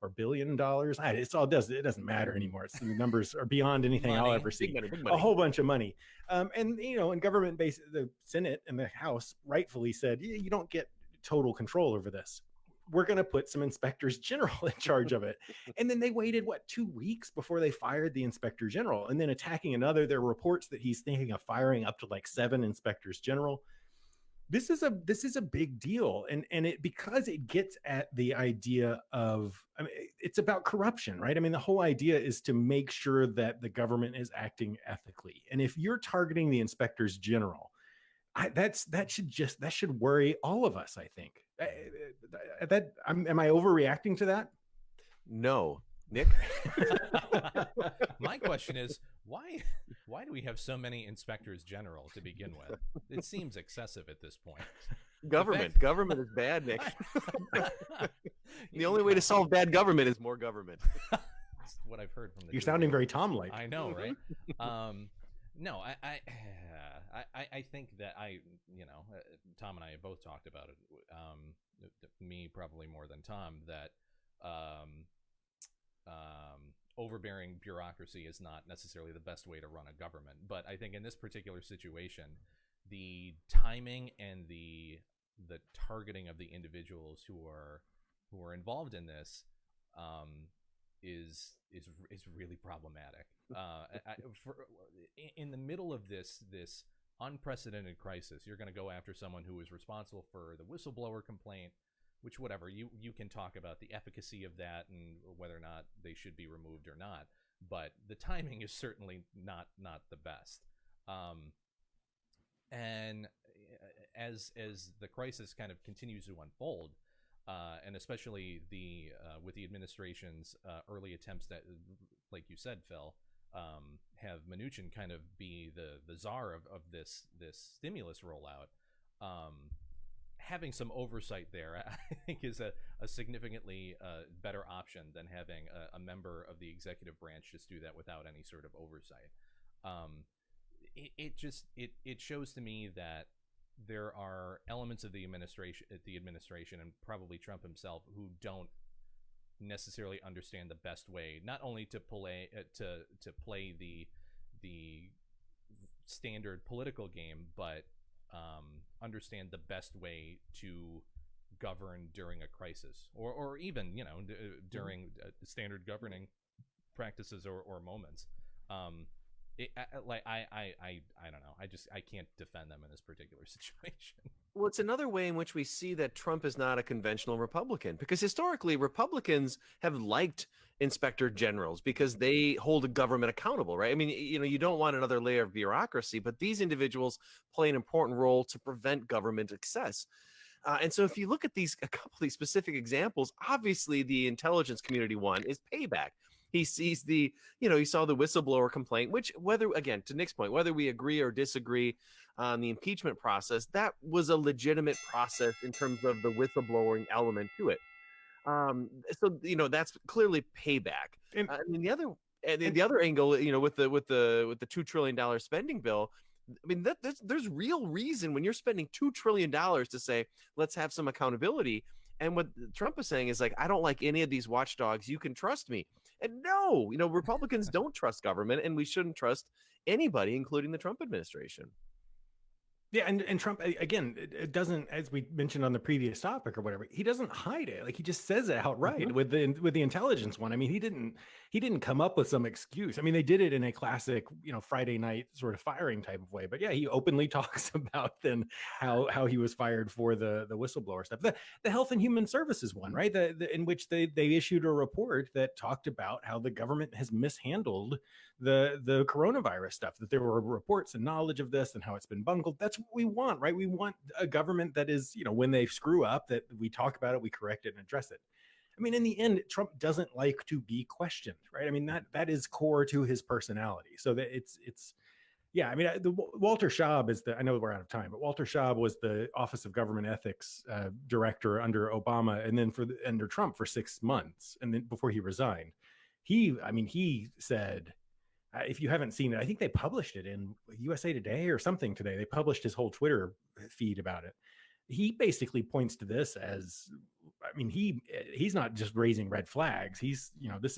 [SPEAKER 9] or $1 billion. It doesn't matter anymore. The numbers are beyond anything I'll ever see.
[SPEAKER 10] Big money.
[SPEAKER 9] A whole bunch of money. And government the Senate and the House rightfully said, you don't get total control over this. We're going to put some inspectors general in charge of it. And then they waited 2 weeks before they fired the inspector general, and then attacking another. There are reports that he's thinking of firing up to 7 inspectors general. This is a big deal. And it, because it gets at the idea of, it's about corruption, right? The whole idea is to make sure that the government is acting ethically. And if you're targeting the inspectors general, that should worry all of us, I think. Am I overreacting to that?
[SPEAKER 10] No. Nick?
[SPEAKER 8] My question is, why do we have so many inspectors general to begin with? It seems excessive at this point.
[SPEAKER 10] Government is bad, Nick. The only way to solve bad government is more government.
[SPEAKER 8] That's what I've heard from the
[SPEAKER 9] You're sounding very Tom-like.
[SPEAKER 8] I know, right? No, I think that Tom and I have both talked about it. Me probably more than Tom, that overbearing bureaucracy is not necessarily the best way to run a government. But I think in this particular situation, the timing and the targeting of the individuals who are involved in this is really problematic. In the middle of this unprecedented crisis, you're going to go after someone who is responsible for the whistleblower complaint, which, whatever, you can talk about the efficacy of that and whether or not they should be removed or not, but the timing is certainly not the best. And as the crisis kind of continues to unfold, and especially with the administration's early attempts that, like you said, Phil, have Mnuchin kind of be the czar of this stimulus rollout. Having some oversight there, I think, is a significantly better option than having a member of the executive branch just do that without any sort of oversight. It shows to me that there are elements of the administration and probably Trump himself who don't necessarily understand the best way, not only to play the standard political game, but understand the best way to govern during a crisis, or even during standard governing practices or moments. I don't know. I can't defend them in this particular situation.
[SPEAKER 10] Well, it's another way in which we see that Trump is not a conventional Republican, because historically Republicans have liked inspector generals because they hold a government accountable, right? You don't want another layer of bureaucracy, but these individuals play an important role to prevent government excess. And so if you look at a couple of these specific examples, obviously the intelligence community one is payback. He sees he saw the whistleblower complaint, which, again, to Nick's point, whether we agree or disagree on the impeachment process, that was a legitimate process in terms of the whistleblowing element to it. So that's clearly payback. And the other angle, with the $2 trillion spending bill, there's real reason when you're spending $2 trillion to say, let's have some accountability. And what Trump is saying is I don't like any of these watchdogs. You can trust me. And no, Republicans don't trust government, and we shouldn't trust anybody, including the Trump administration.
[SPEAKER 9] Yeah, and Trump, again, it doesn't, as we mentioned on the previous topic or whatever, he doesn't hide it. He just says it outright with the intelligence one. He didn't come up with some excuse. They did it in a classic, Friday night sort of firing type of way. But yeah, he openly talks about then how he was fired for the whistleblower stuff. The Health and Human Services one, right? In which they issued a report that talked about how the government has mishandled the coronavirus stuff, that there were reports and knowledge of this and how it's been bungled. That's what we want, right? We want a government that is, when they screw up, that we talk about it, we correct it and address it. In the end, Trump doesn't like to be questioned, right? That is core to his personality. So that Walter Schaub I know we're out of time, but Walter Schaub was the Office of Government Ethics director under Obama, and then under Trump for 6 months, and then before he resigned. He said, if you haven't seen it, I think they published it in USA Today or something today. They published his whole Twitter feed about it. He basically points to this as I mean, he's not just raising red flags. He's, this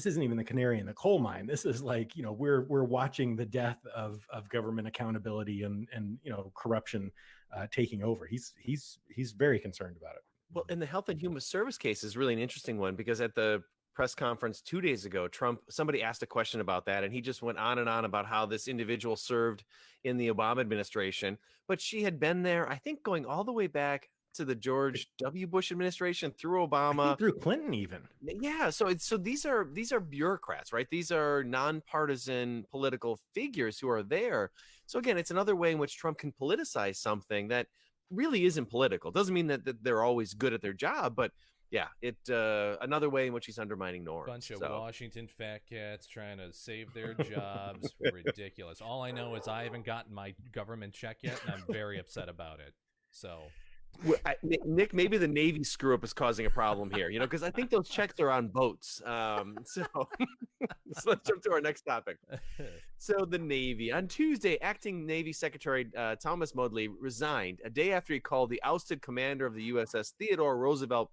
[SPEAKER 9] isn't even the canary in the coal mine. This is like, we're watching the death of government accountability and corruption taking over. He's very concerned about it.
[SPEAKER 10] Well, and the Health and Human Service case is really an interesting one, because at the press conference 2 days ago, somebody asked a question about that, and he just went on and on about how this individual served in the Obama administration, but she had been there, I think, going all the way back to the George W. Bush administration, through Obama,
[SPEAKER 9] through Clinton even.
[SPEAKER 10] Yeah, so these are bureaucrats, right? These are nonpartisan political figures who are there. So again, it's another way in which Trump can politicize something that really isn't political. Doesn't mean that they're always good at their job, but yeah, another way in which he's undermining norms.
[SPEAKER 8] Bunch of Washington fat cats trying to save their jobs. Ridiculous. All I know is I haven't gotten my government check yet, and I'm very upset about it. So,
[SPEAKER 10] Nick, maybe the Navy screw up is causing a problem here, because I think those checks are on boats. So let's jump to our next topic. So the Navy. On Tuesday, acting Navy Secretary Thomas Modly resigned a day after he called the ousted commander of the USS Theodore Roosevelt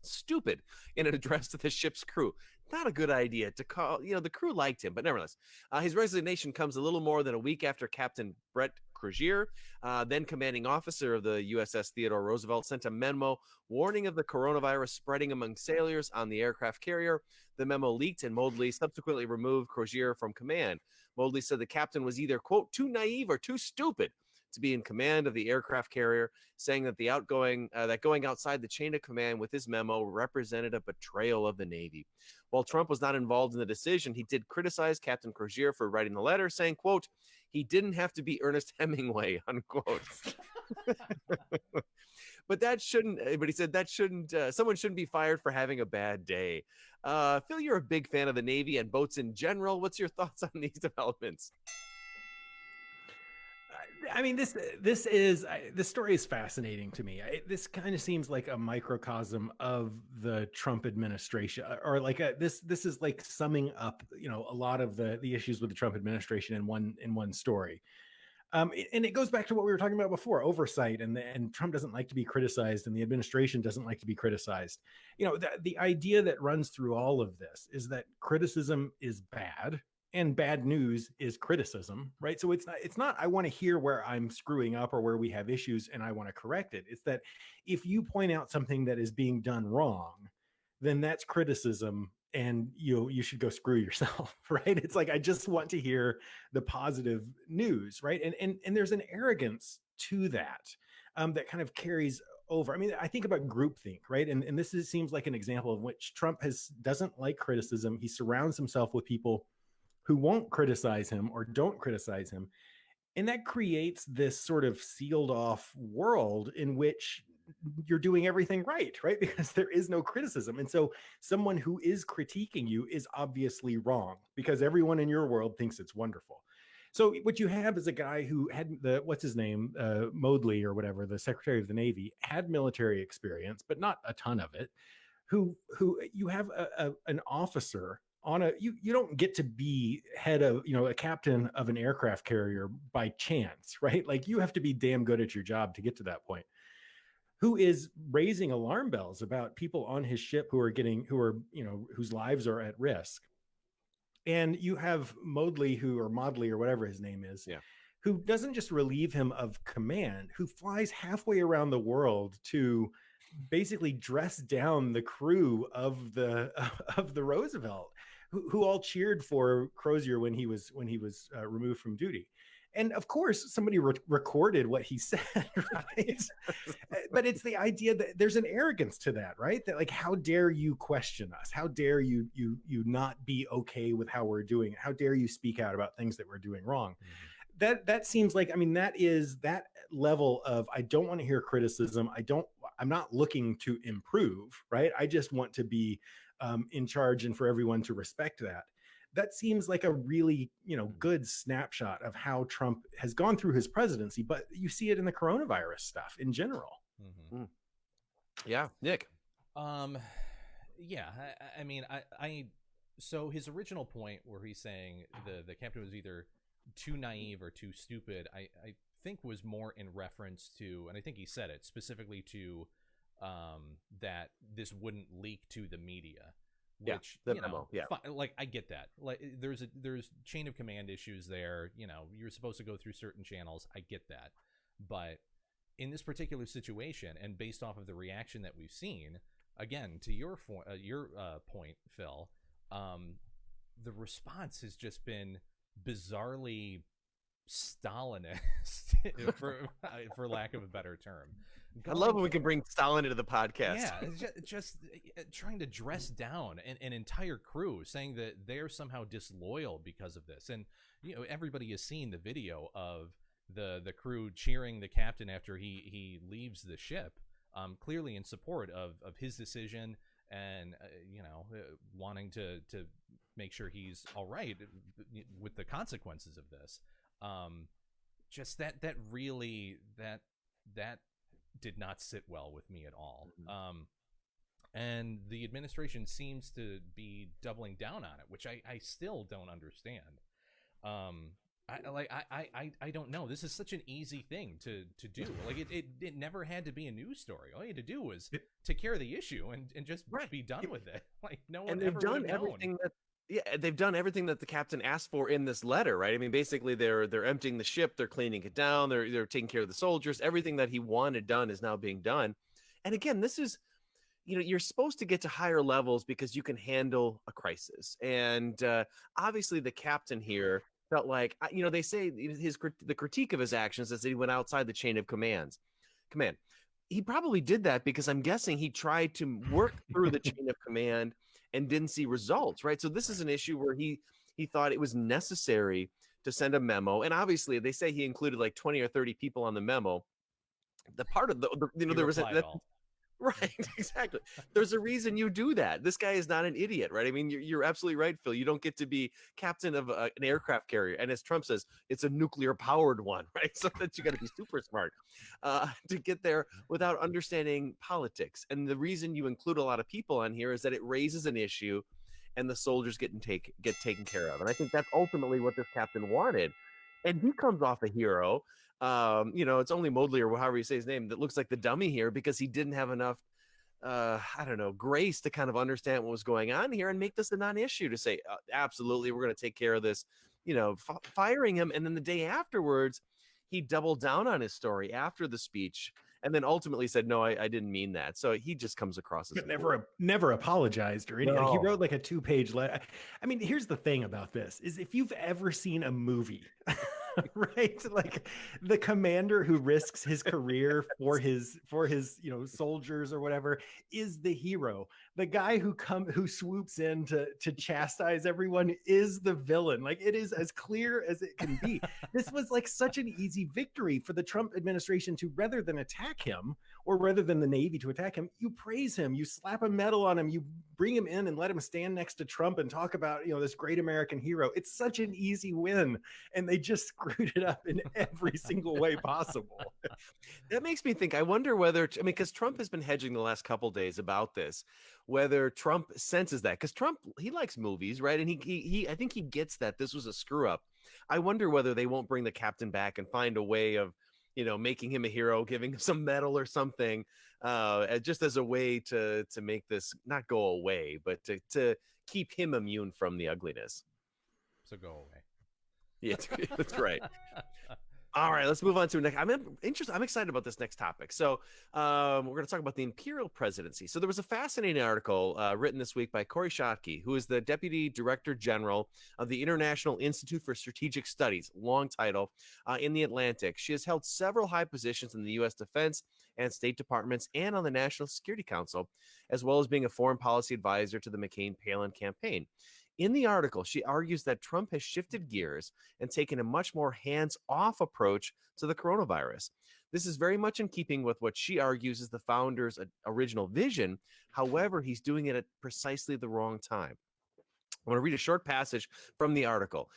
[SPEAKER 10] stupid in an address to the ship's crew. Not a good idea to call, the crew liked him, but nevertheless, his resignation comes a little more than a week after Captain Brett Crozier, then commanding officer of the USS Theodore Roosevelt, sent a memo warning of the coronavirus spreading among sailors on the aircraft carrier. The memo leaked, and Modly subsequently removed Crozier from command. Modly said the captain was either, quote, too naive or too stupid to be in command of the aircraft carrier, saying that going outside the chain of command with his memo represented a betrayal of the Navy. While Trump was not involved in the decision, he did criticize Captain Crozier for writing the letter, saying, quote, he didn't have to be Ernest Hemingway, unquote. But he said that someone shouldn't be fired for having a bad day. Phil, you're a big fan of the Navy and boats in general. What's your thoughts on these developments?
[SPEAKER 9] I mean, this story is fascinating to me. This kind of seems like a microcosm of the Trump administration, or like this is like summing up, a lot of the issues with the Trump administration in one story. And it goes back to what we were talking about before: oversight, and Trump doesn't like to be criticized, and the administration doesn't like to be criticized. The idea that runs through all of this is that criticism is bad. And bad news is criticism, right? So it's not I want to hear where I'm screwing up or where we have issues and I want to correct it. It's that if you point out something that is being done wrong, then that's criticism, and you should go screw yourself, right? It's like, I just want to hear the positive news, right? And there's an arrogance to that that kind of carries over. I mean, I think about groupthink, right? And this seems like an example of which Trump doesn't like criticism. He surrounds himself with people who won't criticize him or don't criticize him. And that creates this sort of sealed off world in which you're doing everything right? Because there is no criticism. And so someone who is critiquing you is obviously wrong, because everyone in your world thinks it's wonderful. So what you have is a guy who had what's his name, Modly or whatever, the Secretary of the Navy, had military experience, but not a ton of it, who you have an officer you don't get to be head of, a captain of an aircraft carrier by chance, right? Like, you have to be damn good at your job to get to that point. Who is raising alarm bells about people on his ship whose lives are at risk. And you have Modly or whatever his name is, who doesn't just relieve him of command, who flies halfway around the world to basically dress down the crew of the Roosevelt, who all cheered for Crozier when he was removed from duty. And of course, somebody recorded what he said, right? But it's the idea that there's an arrogance to that, right? That, like, how dare you question us? How dare you not be okay with how we're doing it? How dare you speak out about things that we're doing wrong? Mm-hmm. That seems like, I mean, that is that level of, I don't want to hear criticism. I'm not looking to improve, right? I just want to be in charge, and for everyone to respect that. That seems like a really, good snapshot of how Trump has gone through his presidency, but you see it in the coronavirus stuff in general.
[SPEAKER 10] Mm-hmm. Yeah, Nick.
[SPEAKER 8] Yeah, I mean, so his original point where he's saying the captain was either too naive or too stupid, I think was more in reference to, and I think he said it specifically to that this wouldn't leak to the media.
[SPEAKER 10] Yeah,
[SPEAKER 8] Which,
[SPEAKER 10] the
[SPEAKER 8] you
[SPEAKER 10] memo,
[SPEAKER 8] know,
[SPEAKER 10] yeah.
[SPEAKER 8] like I get that. Like there's chain of command issues there. You know, you're supposed to go through certain channels. I get that, but in this particular situation, and based off of the reaction that we've seen, again, to your point, Phil, the response has just been bizarrely Stalinist, for lack of a better term.
[SPEAKER 10] I love when we can bring Stalin into the podcast.
[SPEAKER 8] Yeah, just trying to dress down an entire crew, saying that they're somehow disloyal because of this. And you know, everybody has seen the video of the crew cheering the captain after he leaves the ship, clearly in support of his decision, and you know, wanting to make sure he's all right with the consequences of this. Just that really did not sit well with me at all. And the administration seems to be doubling down on it, which I still don't understand. I don't know. This is such an easy thing to do. Like it never had to be a news story. All you had to do was take care of the issue and just be done with it. Like no one ever would have known.
[SPEAKER 10] They've done everything that the captain asked for in this letter, right? I mean, basically they're emptying the ship, they're cleaning it down, they're taking care of the soldiers. Everything that he wanted done is now being done. And again, this is, you know, you're supposed to get to higher levels because you can handle a crisis. And obviously the captain here felt like, you know, they say the critique of his actions is that he went outside the chain of command. He probably did that because I'm guessing he tried to work through the chain of command and didn't see results, right? So this is an issue where he thought it was necessary to send a memo. And obviously they say he included like 20 or 30 people on the memo. The part of there was right, exactly. There's a reason you do that. This guy is not an idiot, right? I mean, you're absolutely right, Phil. You don't get to be captain of an aircraft carrier, and as Trump says, it's a nuclear powered one, right? So that you got to be super smart to get there without understanding politics. And the reason you include a lot of people on here is that it raises an issue, and the soldiers get taken care of. And I think that's ultimately what this captain wanted. And he comes off a hero. You know, it's only Modley or however you say his name that looks like the dummy here because he didn't have enough grace to kind of understand what was going on here and make this a non-issue to say absolutely we're going to take care of this, you know, firing him. And then the day afterwards he doubled down on his story after the speech and then ultimately said no, I didn't mean that. So he just comes across as
[SPEAKER 9] never apologized or anything.
[SPEAKER 10] No.
[SPEAKER 9] He wrote like a 2-page letter. I mean, here's the thing about this is if you've ever seen a movie right, like the commander who risks his career for his you know soldiers or whatever is the hero. The guy who swoops in to chastise everyone is the villain. Like it is as clear as it can be. This was like such an easy victory for the Trump administration to, rather than attack him or rather than the Navy to attack him, you praise him, you slap a medal on him, you bring him in and let him stand next to Trump and talk about, you know, this great American hero. It's such an easy win, and they just screwed it up in every single way possible.
[SPEAKER 10] That makes me think, I wonder whether, I mean, because Trump has been hedging the last couple days about this, whether Trump senses that, because Trump, he likes movies, right? And he I think he gets that this was a screw up. I wonder whether they won't bring the captain back and find a way of, you know, making him a hero, giving him some medal or something, just as a way to make this not go away, but to keep him immune from the ugliness.
[SPEAKER 8] So go away.
[SPEAKER 10] Yeah, that's right. All right, let's move on to next. I'm excited about this next topic. So we're going to talk about the imperial presidency. So there was a fascinating article written this week by Corey Schottky, who is the Deputy Director General of the International Institute for Strategic Studies, long title, in The Atlantic. She has held several high positions in the U.S. Defense and State Departments and on the National Security Council, as well as being a foreign policy advisor to the McCain-Palin campaign. In the article, she argues that Trump has shifted gears and taken a much more hands-off approach to the coronavirus. This is very much in keeping with what she argues is the founder's original vision. However, he's doing it at precisely the wrong time. I want to read a short passage from the article.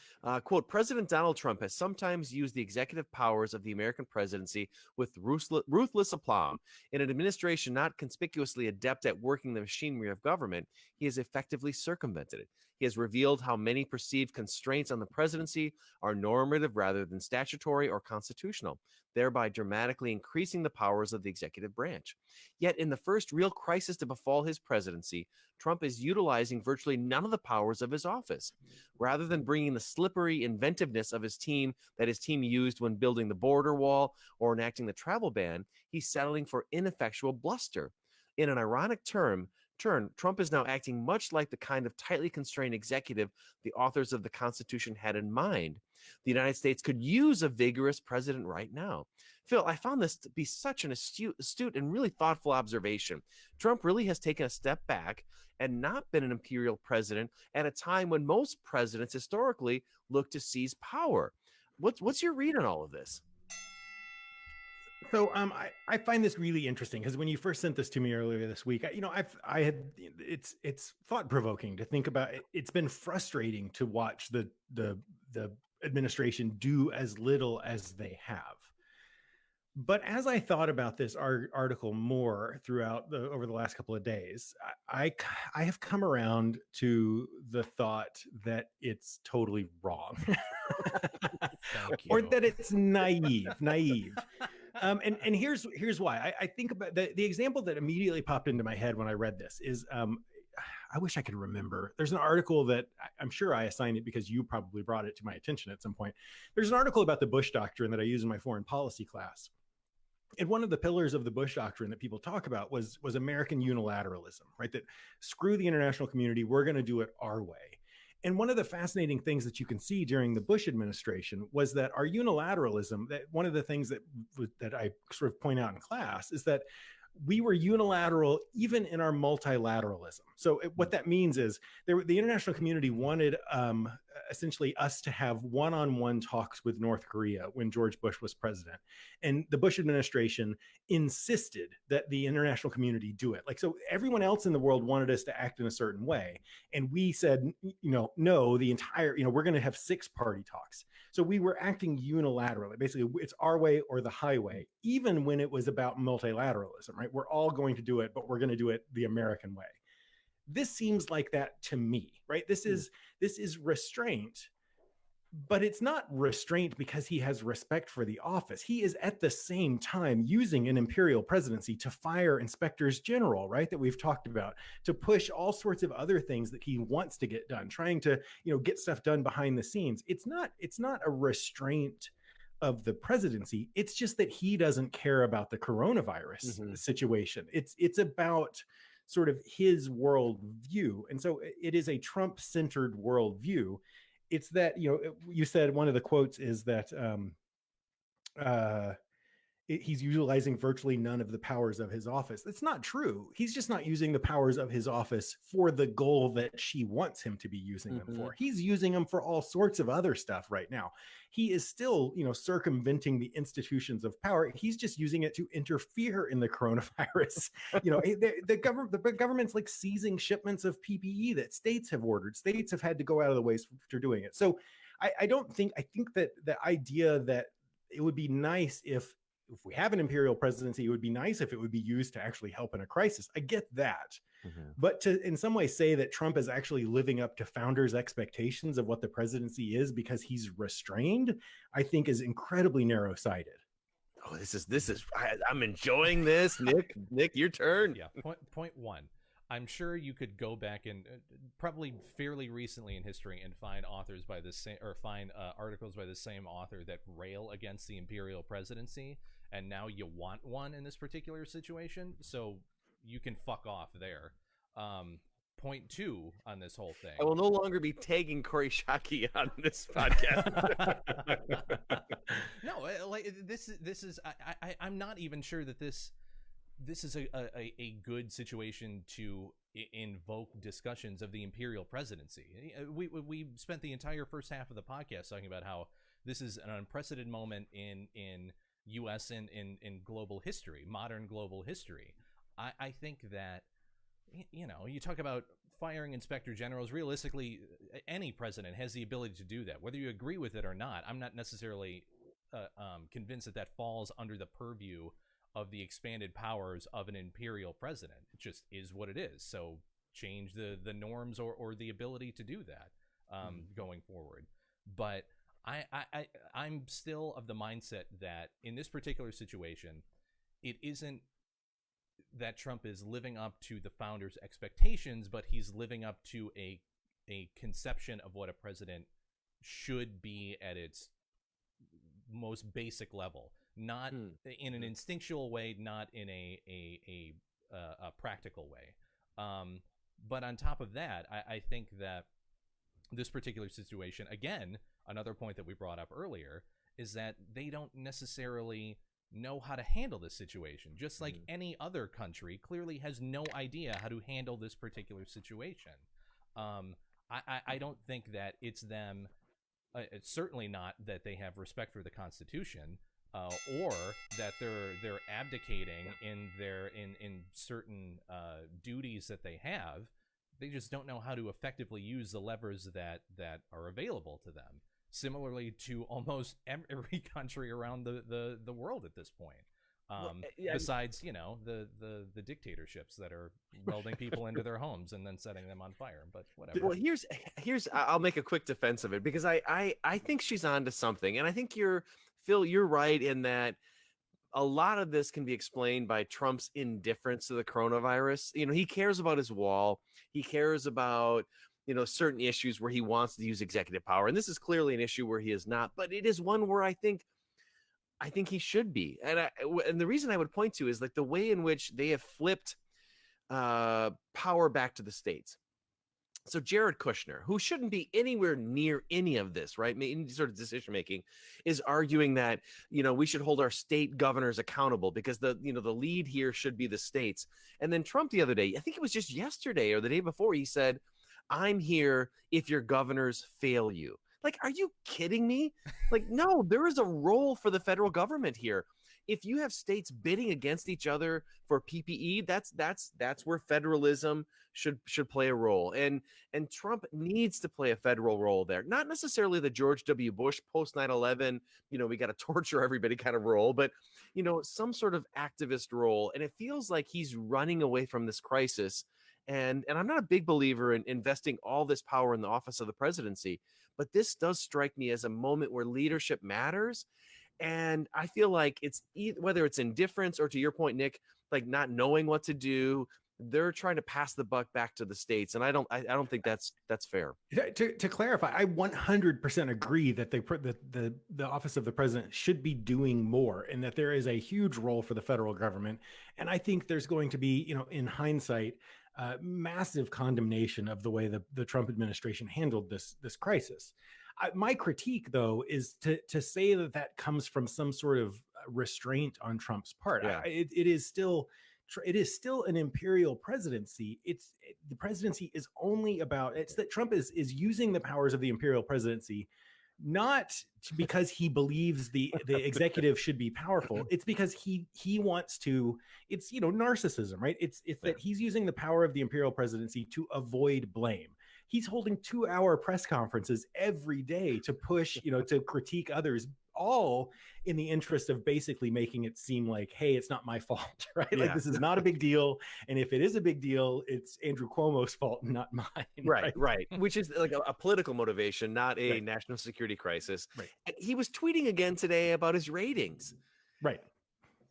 [SPEAKER 10] Quote, President Donald Trump has sometimes used the executive powers of the American presidency with ruthless aplomb. In an administration not conspicuously adept at working the machinery of government, he has effectively circumvented it. He has revealed how many perceived constraints on the presidency are normative rather than statutory or constitutional. thereby dramatically increasing the powers of the executive branch. Yet, in the first real crisis to befall his presidency, Trump is utilizing virtually none of the powers of his office. Rather than bringing the slippery inventiveness of his team that his team used when building the border wall or enacting the travel ban, he's settling for ineffectual bluster. In an ironic turn, Trump is now acting much like the kind of tightly constrained executive the authors of the Constitution had in mind. The United States could use a vigorous president right now. Phil, I found this to be such an astute and really thoughtful observation. Trump really has taken a step back and not been an imperial president at a time when most presidents historically look to seize power. What's your read on all of this?
[SPEAKER 9] So I find this really interesting because when you first sent this to me earlier this week, it's thought provoking to think about. It's been frustrating to watch the administration do as little as they have. But as I thought about this article more throughout over the last couple of days, I have come around to the thought that it's totally wrong, or that it's naive. And here's why. I think about the example that immediately popped into my head when I read this is I wish I could remember. There's an article that I'm sure I assigned it because you probably brought it to my attention at some point. There's an article about the Bush Doctrine that I use in my foreign policy class. And one of the pillars of the Bush Doctrine that people talk about was American unilateralism, right? That screw the international community, we're going to do it our way. And one of the fascinating things that you can see during the Bush administration was that our unilateralism, that one of the things that I sort of point out in class is that we were unilateral even in our multilateralism. So what that means is the international community wanted essentially us to have one-on-one talks with North Korea when George Bush was president. And the Bush administration insisted that the international community do it. Like, so everyone else in the world wanted us to act in a certain way. And we said, no, the entire, we're going to have 6-party talks. So we were acting unilaterally. Basically, it's our way or the highway, even when it was about multilateralism, right? We're all going to do it, but we're going to do it the American way. This seems like that to me, right? This is restraint, but it's not restraint because he has respect for the office. He is at the same time using an imperial presidency to fire inspectors general, right? That we've talked about, to push all sorts of other things that he wants to get done, trying to, get stuff done behind the scenes. It's not a restraint of the presidency. It's just that he doesn't care about the coronavirus situation. It's about sort of his world view. And so it is a Trump-centered world view. It's that, you said one of the quotes is that he's utilizing virtually none of the powers of his office. That's not true. He's just not using the powers of his office for the goal that she wants him to be using them for. He's using them for all sorts of other stuff right now. He is still, circumventing the institutions of power. He's just using it to interfere in the coronavirus. The government's like seizing shipments of PPE that states have ordered. States have had to go out of the ways for doing it. So I think that the idea that it would be nice if we have an imperial presidency, it would be nice if it would be used to actually help in a crisis. I get that. But to in some way say that Trump is actually living up to founders' expectations of what the presidency is because he's restrained, I think is incredibly narrow-sighted.
[SPEAKER 10] Oh, I'm enjoying this. Nick, your turn.
[SPEAKER 8] Yeah. Point one. I'm sure you could go back and probably fairly recently in history and find authors by the same, or find articles by the same author that rail against the imperial presidency, and now you want one in this particular situation, so you can fuck off there. Point two on this whole thing.
[SPEAKER 10] I will no longer be tagging Corey Shockey on this podcast.
[SPEAKER 8] No, like this is I'm not even sure that this is a good situation to invoke discussions of the imperial presidency. We spent the entire first half of the podcast talking about how this is an unprecedented moment in U.S. and in global history, modern global history. I think that, you talk about firing inspector generals. Realistically, any president has the ability to do that, whether you agree with it or not. I'm not necessarily convinced that falls under the purview of the expanded powers of an imperial president. It just is what it is. So change the norms or the ability to do that going forward. But I'm still of the mindset that in this particular situation, it isn't that Trump is living up to the founders' expectations, but he's living up to a conception of what a president should be at its most basic level, not in an instinctual way, not in a practical way. But on top of that, I think that this particular situation, again, another point that we brought up earlier, is that they don't necessarily know how to handle this situation. Just like any other country clearly has no idea how to handle this particular situation. I don't think that it's them. It's certainly not that they have respect for the Constitution, or that they're abdicating in certain duties that they have. They just don't know how to effectively use the levers that are available to them. Similarly to almost every country around the world at this point. Besides, the dictatorships that are welding people into their homes and then setting them on fire. But whatever.
[SPEAKER 10] Well, here's I'll make a quick defense of it, because I think she's onto something, and I think Phil, you're right in that a lot of this can be explained by Trump's indifference to the coronavirus. He cares about his wall. He cares about certain issues where he wants to use executive power, and this is clearly an issue where he is not. But it is one where I think he should be, and the reason I would point to is like the way in which they have flipped power back to the states. So Jared Kushner, who shouldn't be anywhere near any of this, right? Any sort of decision making, is arguing that we should hold our state governors accountable because the lead here should be the states. And then Trump the other day, I think it was just yesterday or the day before, he said, "I'm here if your governors fail you." Like, are you kidding me? Like, no, there is a role for the federal government here. If you have states bidding against each other for PPE, that's where federalism should play a role. And Trump needs to play a federal role there. Not necessarily the George W. Bush post 9/11, we got to torture everybody kind of role, but some sort of activist role. And it feels like he's running away from this crisis. And I'm not a big believer in investing all this power in the office of the presidency, but this does strike me as a moment where leadership matters. And I feel like it's whether it's indifference or, to your point, Nick, like not knowing what to do, they're trying to pass the buck back to the states, and I don't think that's fair.
[SPEAKER 9] To clarify, I 100% agree that the office of the president should be doing more, and that there is a huge role for the federal government. And I think there's going to be, in hindsight, massive condemnation of the way the Trump administration handled this crisis. My critique, though, is to say that comes from some sort of restraint on Trump's part.
[SPEAKER 10] Yeah.
[SPEAKER 9] It is still an imperial presidency. The presidency is only about, it's that Trump is using the powers of the imperial presidency, not because he believes the executive should be powerful. It's because he wants to. It's narcissism, right? It's that he's using the power of the imperial presidency to avoid blame. He's holding 2-hour press conferences every day to push, to critique others, all in the interest of basically making it seem like, hey, it's not my fault, right? Yeah. Like, this is not a big deal. And if it is a big deal, it's Andrew Cuomo's fault, not mine.
[SPEAKER 10] Right. Which is like a political motivation, not a national security crisis. Right. And he was tweeting again today about his ratings.
[SPEAKER 9] Right.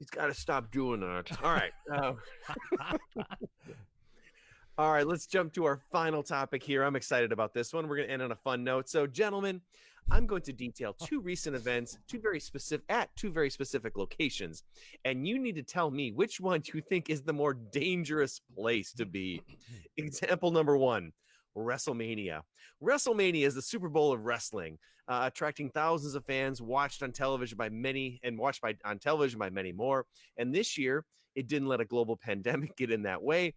[SPEAKER 10] He's got to stop doing that. All right. All right, let's jump to our final topic here. I'm excited about this one. We're going to end on a fun note. So, gentlemen, I'm going to detail two recent events, two very specific locations, and you need to tell me which one you think is the more dangerous place to be. Example number one, WrestleMania. WrestleMania is the Super Bowl of wrestling, attracting thousands of fans, watched on television by many, and watched on television by many more. And this year, it didn't let a global pandemic get in that way.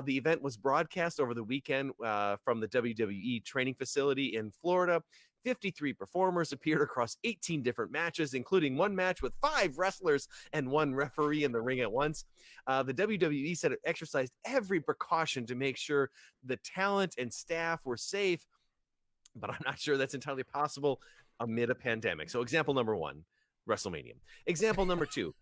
[SPEAKER 10] The event was broadcast over the weekend from the WWE training facility in Florida. 53 performers appeared across 18 different matches, including one match with 5 wrestlers and 1 referee in the ring at once. The WWE said it exercised every precaution to make sure the talent and staff were safe, but I'm not sure that's entirely possible amid a pandemic. So example number one, WrestleMania. Example number two,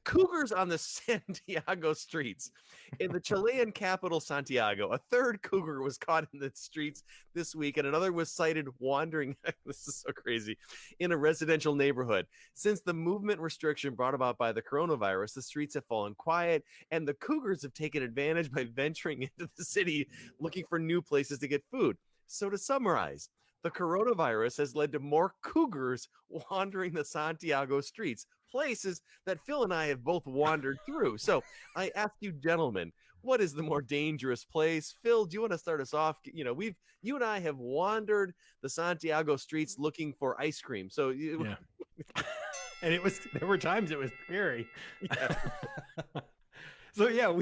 [SPEAKER 10] Cougars on the Santiago streets. In the Chilean capital, Santiago, a third cougar was caught in the streets this week, and another was sighted wandering, this is so crazy, in a residential neighborhood. Since the movement restriction brought about by the coronavirus, the streets have fallen quiet, and the cougars have taken advantage by venturing into the city looking for new places to get food. So to summarize, the coronavirus has led to more cougars wandering the Santiago streets, places that Phil and I have both wandered through. So I ask you, gentlemen, what is the more dangerous place? Phil, do you want to start us off? You know, you and I have wandered the Santiago streets looking for ice cream. So
[SPEAKER 9] yeah. And there were times it was scary.
[SPEAKER 10] Yeah.
[SPEAKER 9] So yeah,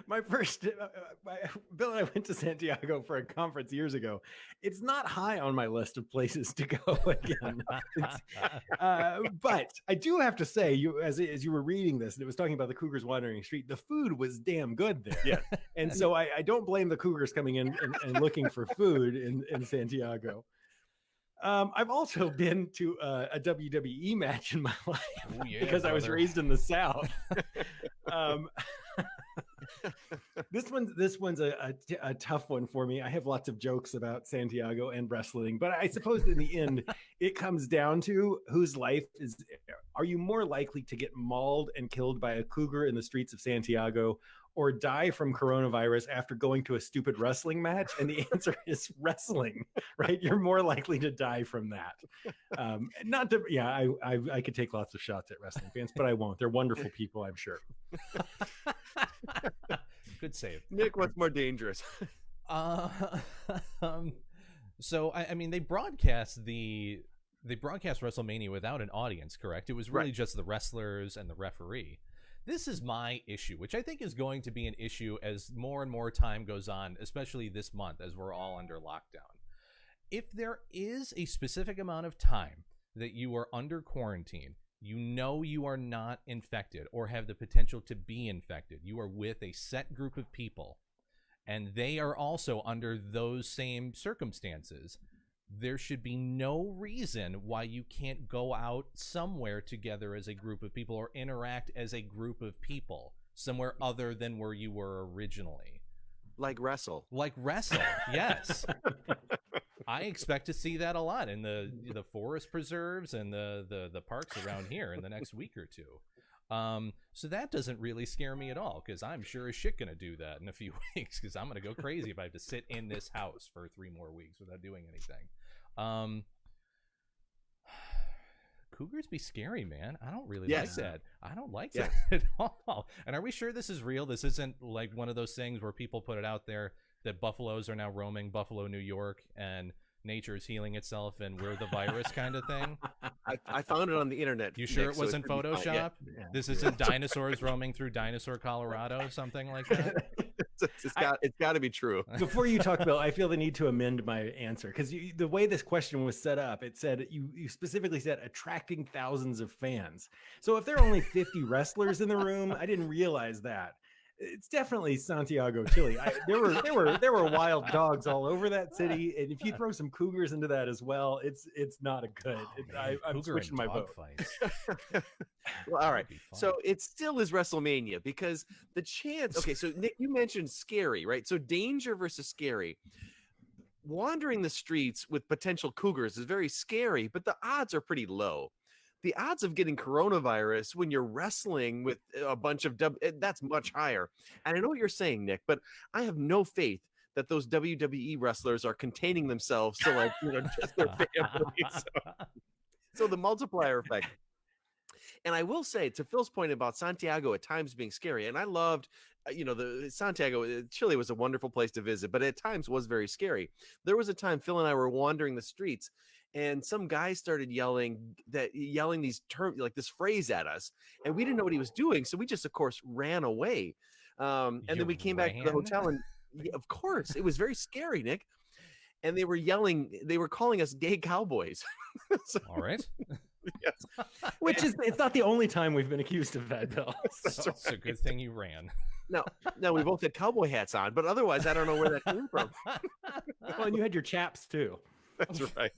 [SPEAKER 9] my first, Bill and I went to Santiago for a conference years ago. It's not high on my list of places to go again. But I do have to say, as you were reading this, and it was talking about the Cougars wandering the street, the food was damn good there.
[SPEAKER 10] Yeah.
[SPEAKER 9] And so I don't blame the Cougars coming in and looking for food in Santiago. I've also been to a WWE match in my life because I was raised in the South. This one's a tough one for me. I have lots of jokes about Santiago and wrestling, but I suppose in the end, it comes down to whose life is. Are you more likely to get mauled and killed by a cougar in the streets of Santiago, or die from coronavirus after going to a stupid wrestling match? And the answer is wrestling, right? You're more likely to die from that. I could take lots of shots at wrestling fans, but I won't. They're wonderful people, I'm sure.
[SPEAKER 8] Good save.
[SPEAKER 10] Nick, what's more dangerous?
[SPEAKER 8] So I mean, they broadcast Wrestlemania without an audience, correct? It was really just the wrestlers and the referee. This is my issue, which I think is going to be an issue as more and more time goes on, especially this month as we're all under lockdown. If there is a specific amount of time that you are under quarantine, you know you are not infected or have the potential to be infected, you are with a set group of people, and they are also under those same circumstances, there should be no reason why you can't go out somewhere together as a group of people or interact as a group of people somewhere other than where you were originally.
[SPEAKER 10] Like wrestle,
[SPEAKER 8] yes. I expect to see that a lot in the forest preserves and the parks around here in the next week or two. So that doesn't really scare me at all, because I'm sure as shit gonna do that in a few weeks, because I'm gonna go crazy if I have to sit in this house for 3 more weeks without doing anything. Cougars be scary, man. I don't really like that. I don't like that at all. And are we sure this is real? This isn't like one of those things where people put it out there that buffaloes are now roaming Buffalo, New York, and nature is healing itself and we're the virus kind of thing?
[SPEAKER 10] I found it on the internet.
[SPEAKER 8] You sure it wasn't Photoshop? Yeah. This isn't dinosaurs roaming through Dinosaur, Colorado, something like that?
[SPEAKER 10] It's got to be true.
[SPEAKER 9] Before you talk, Bill, I feel the need to amend my answer, because the way this question was set up, it said you specifically said attracting thousands of fans. So if there are only 50 wrestlers in the room, I didn't realize that. It's definitely Santiago, Chile. There were wild dogs all over that city, and if you throw some cougars into that as well, it's not a good. I'm switching my vote.
[SPEAKER 10] Well, all right. So it still is WrestleMania, because the chance. Okay, so Nick, you mentioned scary, right? So danger versus scary. Wandering the streets with potential cougars is very scary, but the odds are pretty low. The odds of getting coronavirus when you're wrestling with a bunch of that's much higher. And I know what you're saying, Nick, but I have no faith that those WWE wrestlers are containing themselves to just their families. So the multiplier effect. And I will say, to Phil's point about Santiago at times being scary, and I loved, the Santiago, Chile was a wonderful place to visit, but at times was very scary. There was a time Phil and I were wandering the streets, and some guy started yelling these terms, like this phrase at us, and we didn't know what he was doing, so we just, of course, ran away. And then we came back to the hotel, and of course, it was very scary, Nick. And they were yelling, they were calling us gay cowboys. So,
[SPEAKER 8] all right.
[SPEAKER 10] Yes.
[SPEAKER 9] It's not the only time we've been accused of that, Bill.
[SPEAKER 8] So it's a good thing you ran.
[SPEAKER 10] No, we both had cowboy hats on, but otherwise, I don't know where that came from.
[SPEAKER 9] Well, and you had your chaps too.
[SPEAKER 10] That's right.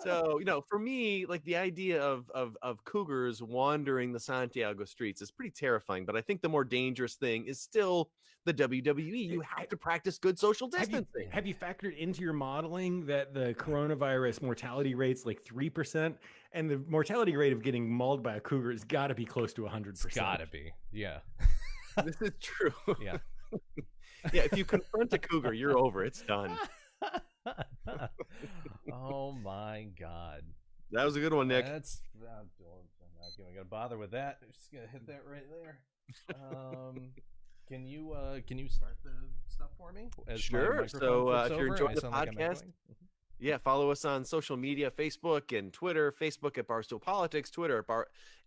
[SPEAKER 10] So, for me, like the idea of cougars wandering the Santiago streets is pretty terrifying. But I think the more dangerous thing is still the WWE. You have to practice good social distancing.
[SPEAKER 9] Have you factored into your modeling that the coronavirus mortality rate's like 3%, and the mortality rate of getting mauled by a cougar has got to be close to 100%?
[SPEAKER 8] It's got to be, yeah.
[SPEAKER 10] This is true.
[SPEAKER 8] Yeah.
[SPEAKER 10] Yeah, if you confront a cougar, you're over. It's done.
[SPEAKER 8] Oh my God.
[SPEAKER 10] That was a good one, Nick.
[SPEAKER 8] I'm not even gonna bother with that. I'm just gonna hit that right there. Can you start the stuff for me?
[SPEAKER 10] Sure. So if you're enjoying the podcast, yeah, follow us on social media, Facebook and Twitter. Facebook at Barstool Politics, Twitter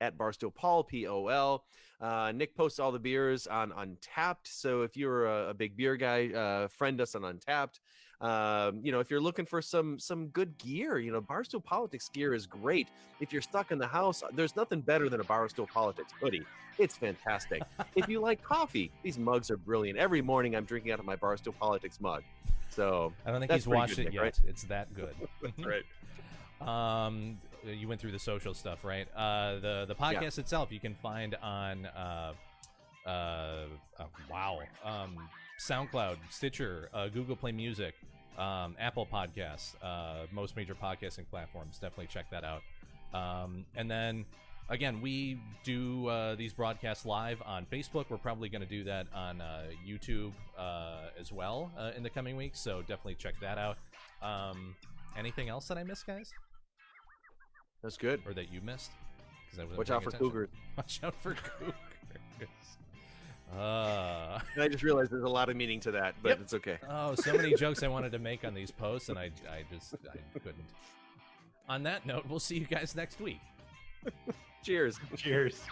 [SPEAKER 10] at Barstool Paul, P-O-L. Nick posts all the beers on Untapped. So if you're a big beer guy, friend us on Untapped. If you're looking for some good gear, Barstool Politics gear is great. If you're stuck in the house, there's nothing better than a Barstool Politics hoodie. It's fantastic. If you like coffee, these mugs are brilliant. Every morning I'm drinking out of my Barstool Politics mug. So
[SPEAKER 8] I don't think he's washed it yet. Right? It's that good.
[SPEAKER 10] That's right.
[SPEAKER 8] You went through the social stuff, right? The podcast itself you can find on SoundCloud, Stitcher, Google Play Music, Apple Podcasts, most major podcasting platforms. Definitely check that out. And then again, we do these broadcasts live on Facebook. We're probably going to do that on YouTube as well in the coming weeks. So definitely check that out. Anything else that I missed, guys?
[SPEAKER 10] That's good.
[SPEAKER 8] Or that you missed?
[SPEAKER 10] Watch out for cougars.
[SPEAKER 8] Watch out for cougars.
[SPEAKER 10] I just realized there's a lot of meaning to that, but It's okay.
[SPEAKER 8] Oh, so many jokes I wanted to make on these posts, and I couldn't. On that note, we'll see you guys next week.
[SPEAKER 10] Cheers.
[SPEAKER 9] Cheers.